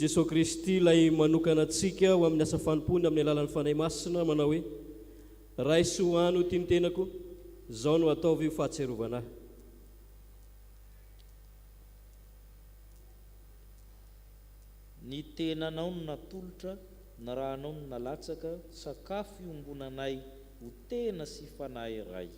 Jesosy Kristy ilay manokana antsika ho amin'ny asa fanompony amin'ny alalan'ny fanahy masina manao hoe raisy ho any ho tiany tenako izao no ataovy io fahatserovana ahy. Ny tenanao no natolotra, na rahanao no nalatsaka, sakafo iombonanay ho tena sy fanahy iray.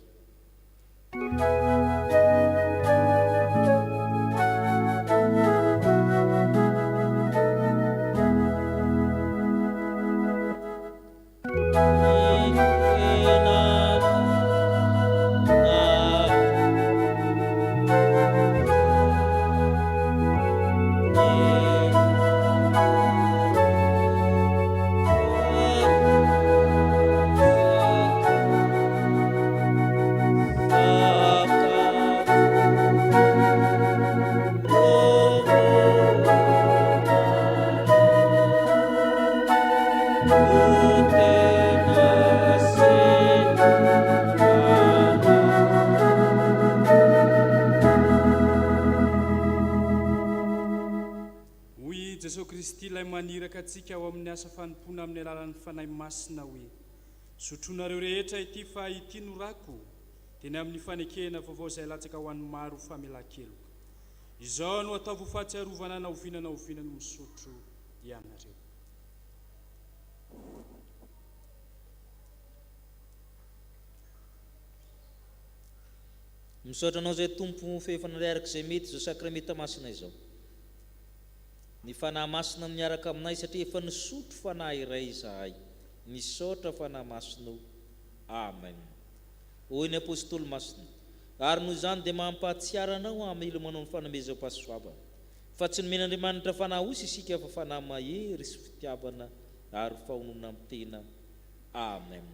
Atsika ao amin'ny asa fanompona amin'ny alalan'ny fanahy masina hoe sotronareo rehetra ity fa ity no rako teny amin'ny fanekena vaovao izay latsaka ho an'ny maro famelan-keloka. Izao no ataovy ho fahatsiarovana na ovinana ovinany misotro ianareo. Misaotranao zay tompo fefanare arak'izay mety izao sakramenta masina izao. Ny fanahy masina miaraka aminay satria efa nisotro fanahy iray izahay. Misaotra fanahy masina. Amen. Hoy ny apôstôly masina, ary noho izany dia mampahatsiaro anao amin'ny ilomanao ny fanomezam-pahasoavana. Fa tsy nomen'Andriamanitra fanahy osy isika fa fanahy mahery sy fitiavana ary fahonona amin'ny tena. Amen.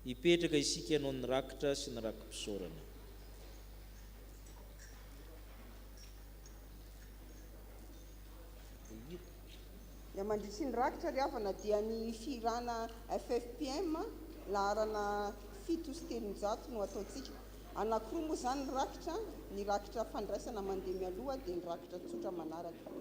Hipetraka isika ianao ny rakitra sy ny rakim-pisaorana. Dia mandritsy ny rakitra ry havana dia ny firana FFPM laharana 7 no ataontsika. Anankiroa moa izany ny rakitra fandraisana mandeha mialoha dia ny rakitra tsotra manaraka.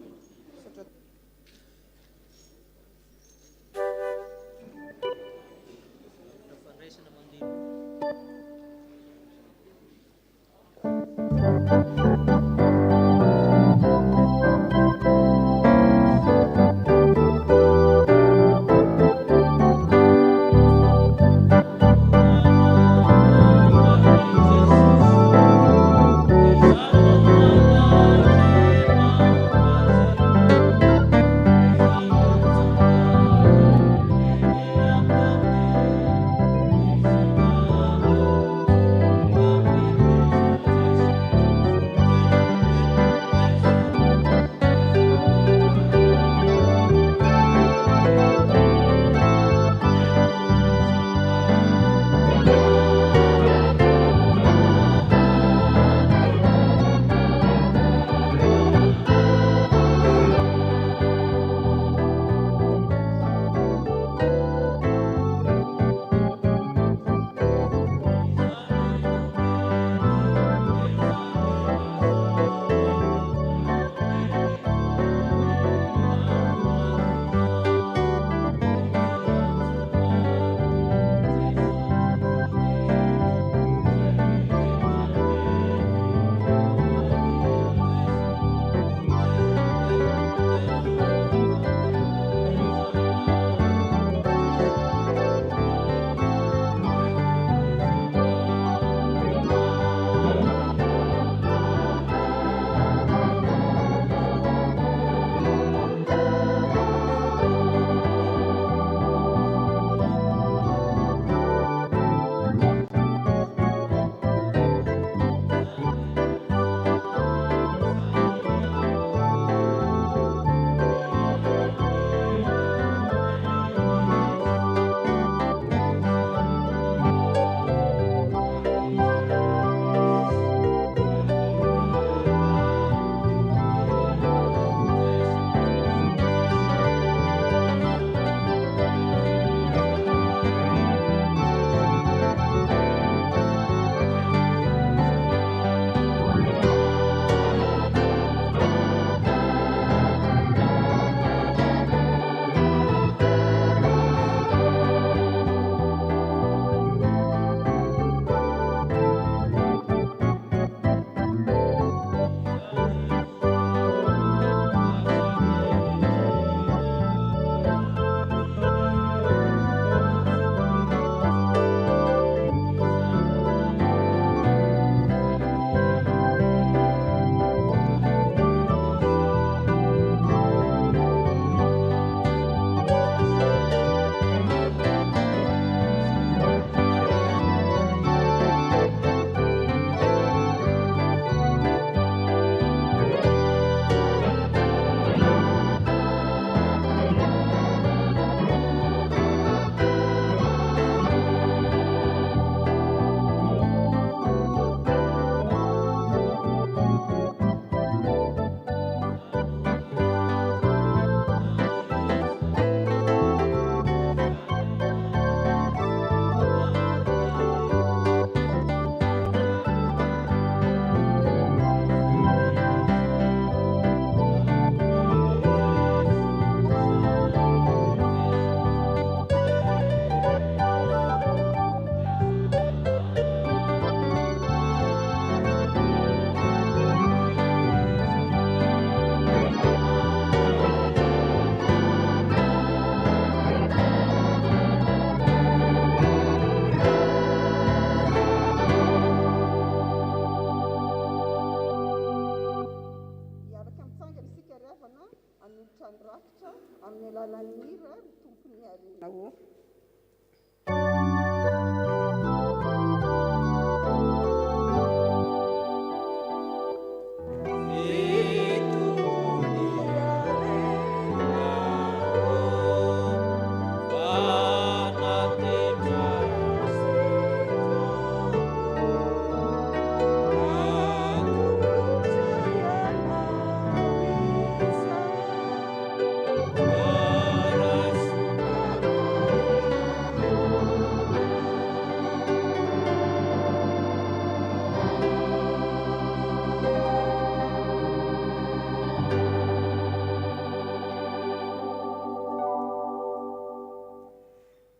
tranrakitra amin'ny alalan'ny hira ry tompony arena o.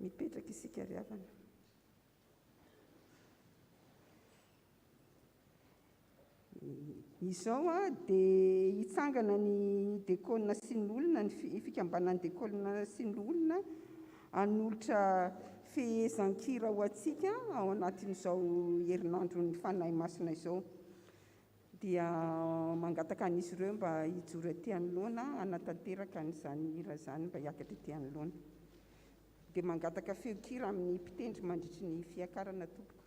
Mipetraka isika ry havana. Izao dia hitsangana ny dekôlina sy ny olona, ny fikambanan'ny dekôlina sy ny olona hanolotra fehezan-kira ho antsika ao anatin'izao herinandro ny fanahy masina izao. Dia mangataka an'izy ireo mba hijoro etỳ anoloana hanatanteraka n'izany hira izany mba hiakatra etỳ anoloana. Dia mangataka feo-kira amin'ny mpitendry mandritry ny fiakarana tompoko.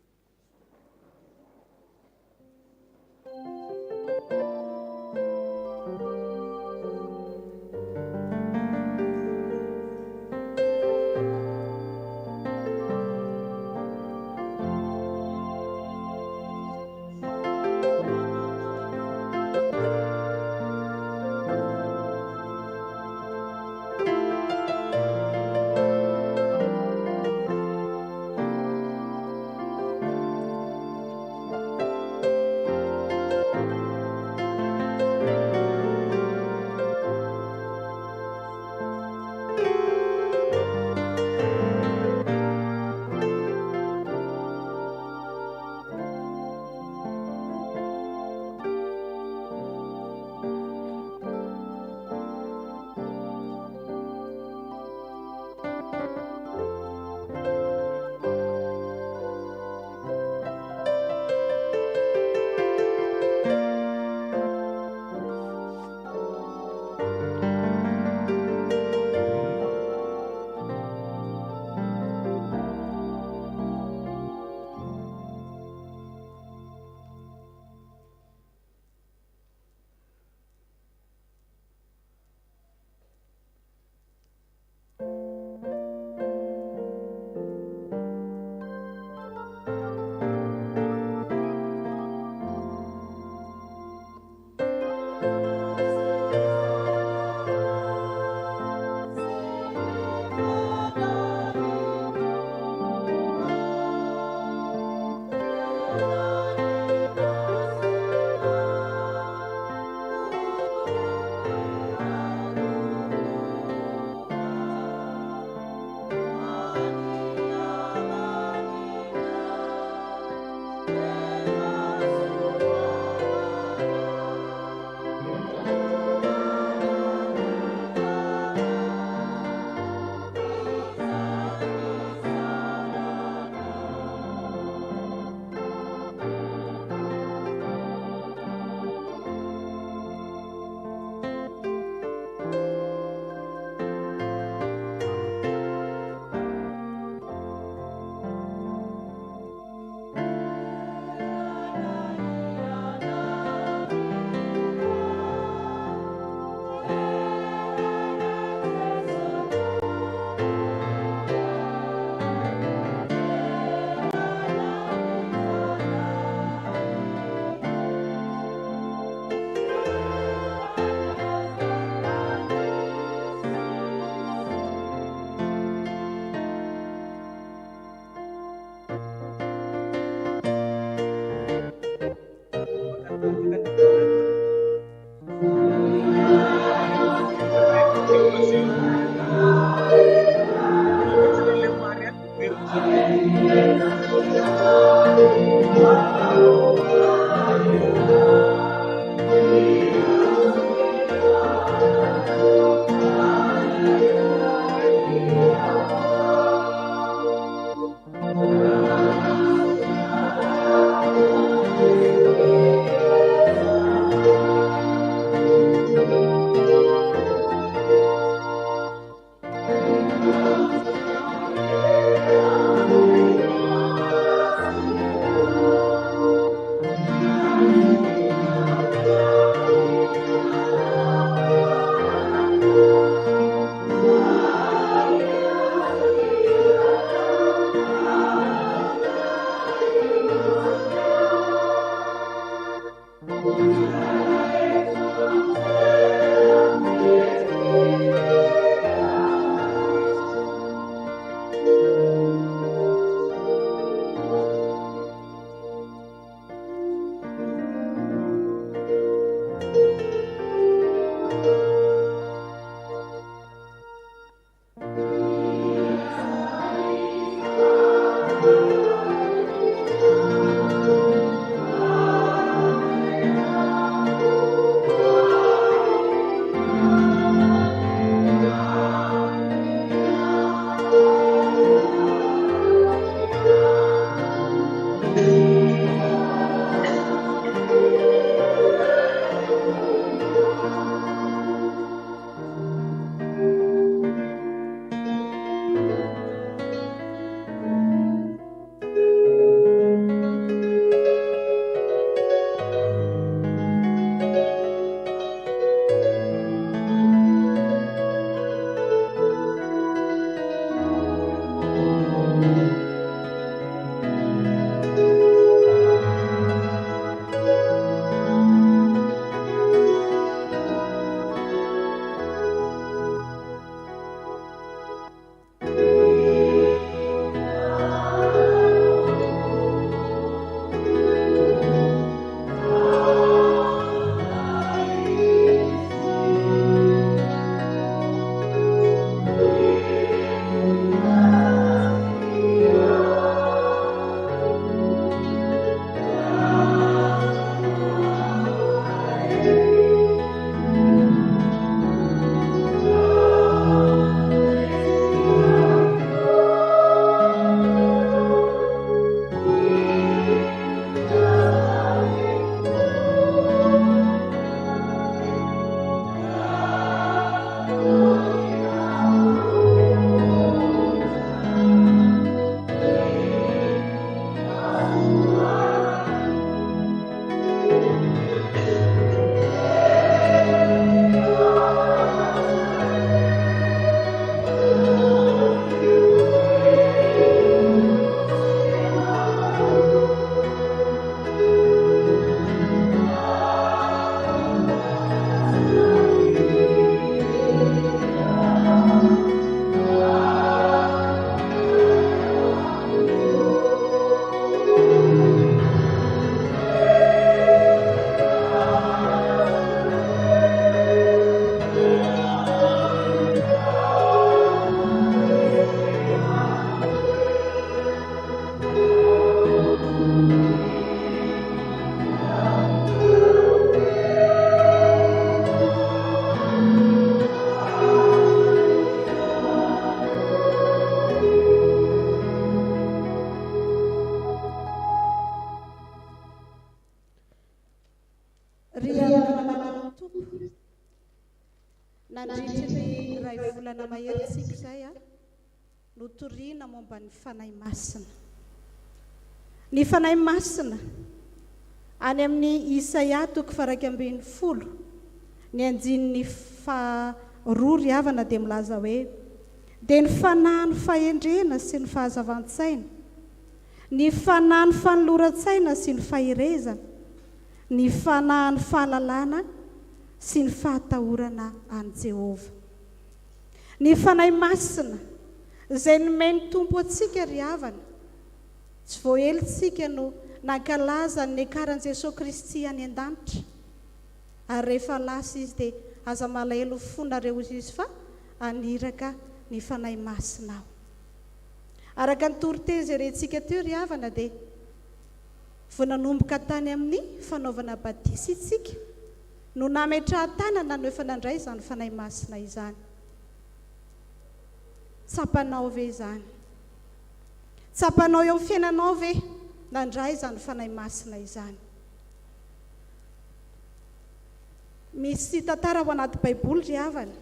nandritry ny ray volana maheritsika izay a no toriana momba ny fanahy masina. Ny fanahy masina any amin'ny Isaia 1:20 ny andinin'ny 2 havana dia milaza hoe dia ny fanahy ny fahendrena sy ny fahazavan-tsaina, ny fanahy ny fanoloran-tsaina sy ny fahirezana, ny fanahy ny fahalalana sy ny fahatahorana an Jehova. Ny fanahy masina izay nomeny tompo antsika ry havana, tsy voahelitsika no nankalaza ny akaran'i Jesosy Kristy any an-danitra, ary rehefa lasa izy dia aza malahelo fonareo izy fa aniraka ny fanahy masina ao. Araka ny toriteny rehentsika teo ry havana dia vao nanomboka tany amin'ny fanaovana batisy itsika no nametrahan-tanana no efa nandray izany fanahy masina izany. Tsapanao ve izany? Tsapanao eo amin'ny fiainanao ve nandray izany fanahy masina izany? Misy tantara ao anaty Baiboly ry havana.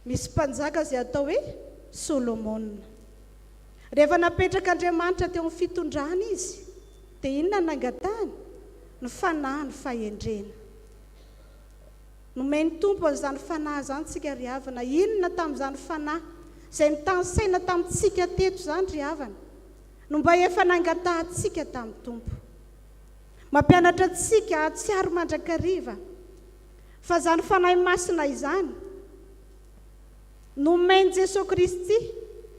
Misy mpanjaka izay atao hoe Solomona. Rehefa napetraka Andriamanitra teo amin'ny fitondrana izy, dia inona nangatahany? Ny fanahy ny fahendrena. Nomeny tompo an'izany fanahy izany tsika ry havana. Inona tamin'izany fanahy izay nitansaina tamintsika teto izany ry havana no mba efa nangatahantsika tamin'ny tompo. Mampianatra antsika atsiaro mandrakariva fa izany fanahy masina izany nomeny Jesosy Kristy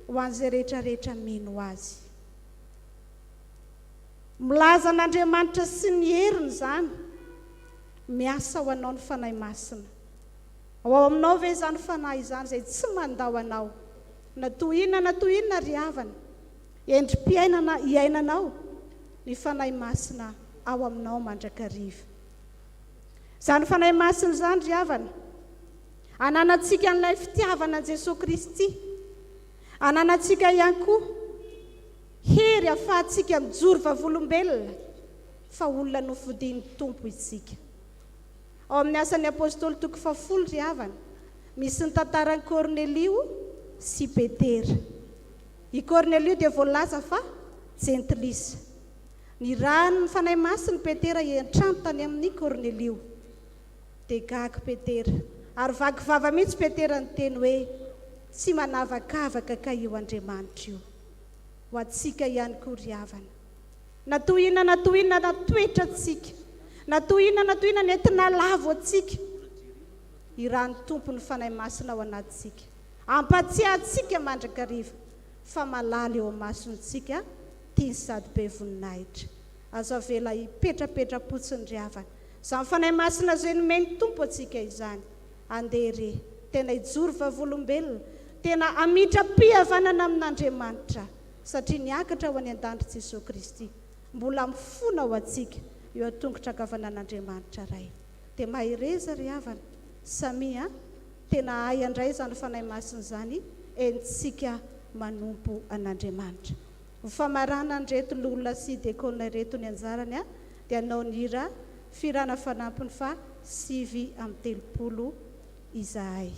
ho an'izay rehetrarehetra mino azy. Milaza an'Andriamanitra sy ny heriny izany miasa ho anao ny fanahy masina. Ao aminao ve izany fanahy izany izay tsy mandao anao? Na toy inona ry havana endrim-piainana iainanao ny fanahy masina ao aminao mandrakariva. Izany fanahy masina izany ry havana ananantsika n'ilay fitiavana Jesosy Kristy, ananantsika ihany koa hery ahafahantsika mijoro vavolombelona fa olona nofodian'ny tompo isika. Ao amin'ny asan'ny apôstôly 10 ry havana misy ny tantaran'i Kornelio sy Petera. I Kornelio dia voalaza fa jentilisa. Ny rano ny fanahy masina Petera hiantrano tany amin'ny Kornelio dia gaga Petera, ary vakivava mihitsy Petera ny teny hoe tsy manavakavaka ka io Andriamanitra io. Ho antsika ihany koa ry havana, na toy inona natoetra antsika, na toy inona nentina lavo antsika, irano tompo ny fanahy masina ao anatintsika, ampatsiahantsika mandrakariva fa malala eo masontsika tiany sady be voninahitra. Azo avela hipetrapetra-potsiny ry havana izany fanahy masina izay nomeny tompo antsika izany, andeha re tena hijoro vavolombelona, tena amitra-pihavanana amin'Andriamanitra, satria niakatra ho any an-danitra Jesosy Kristy mbola mifona ho antsika eo an-tongotra ankavanan'Andriamanitra ray. Dia mahireza ry havana samia tena hay andray izany fanahy masina izany entsika manompo an'Andriamanitra. Famarana an'reto lolona sy dekona reto ny anjarany dia anao ny hira firana fanampiny fa 7:30 izahay.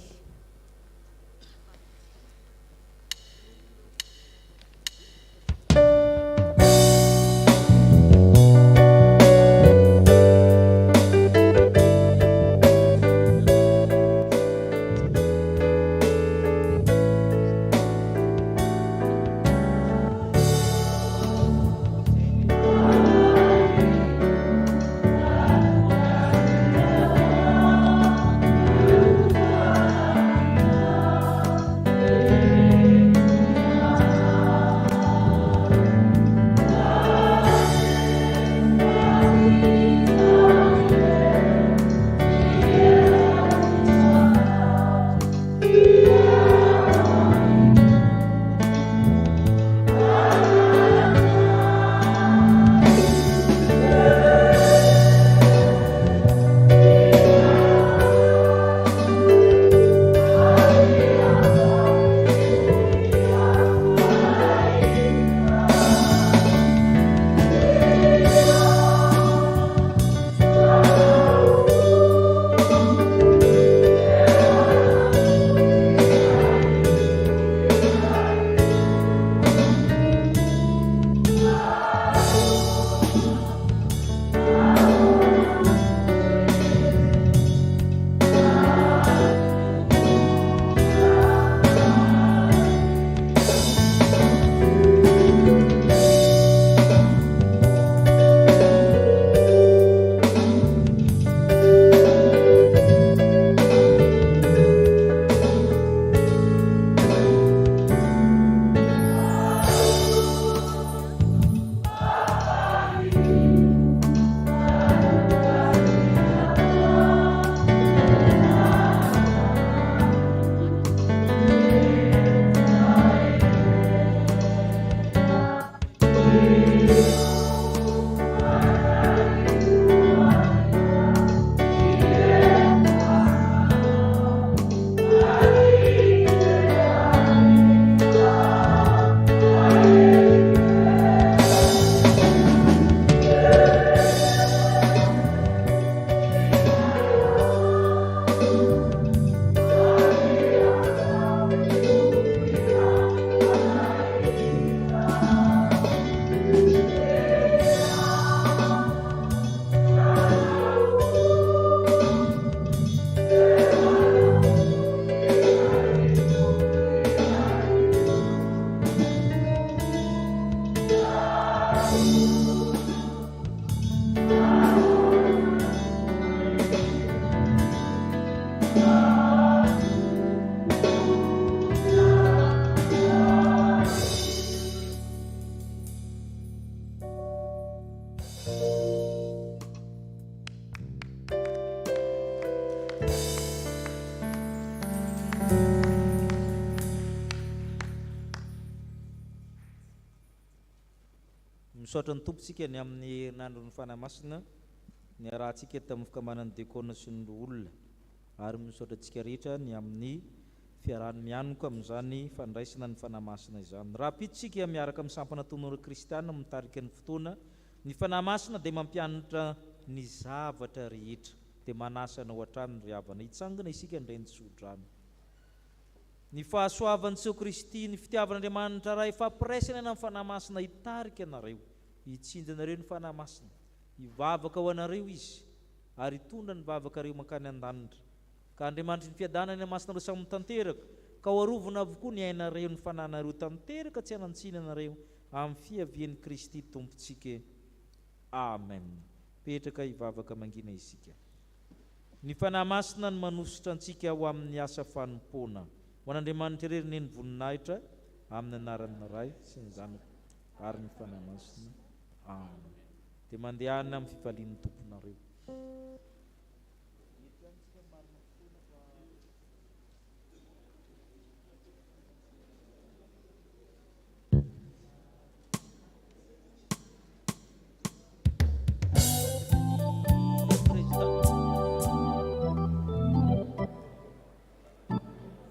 Misaotra ny tompontsika ny amin'ny herinandron'ny fanamasina, ny arahantsika tamin'ny fikamanan'ny diakona sy ny olona, ary misaotra antsika rehetra ny amin'ny fiarahany mianoka amin'izany fandraisana ny fanamasina izany. Raha pitsika miaraka amin'ny sampana tonora kristiana mitarika ny fotoana, ny fanamasina dia mampianatra ny zavatra rehetra, dia manasana ao hatrany ry havana. Hitsangana isika indray ny sodrano. Ny fahasoavan'i Jesu Kristy, ny fitiavan'Andriamanitra raha efa ampiraisana amin'ny fanamasina hitarika anareo, hitsinja anareo ny fanamasina, hivavaka ho anareo izy, ary hitondra ny vavakareo mankany an-danitra. Ka Andriamanitra ny fiadanany amasinareo samy tanteraka, ka ho arovana avokoa ny ainareo ny fananareo tanteraka tsy hanantsina anareo amin'ny fiavian'i Kristy tompontsika. Amen. Petraka hivavaka mangina isika. Ny fanamasina ny manositra antsika ho amin'ny asa fanompoana. Ho an'Andriamanitra irery ny voninahitra amin'ny anaran'ny Ray sy ny Zanaka ary ny fanamasina. Amen. Dia mandehana amin'ny fifalian'ny tomponareo.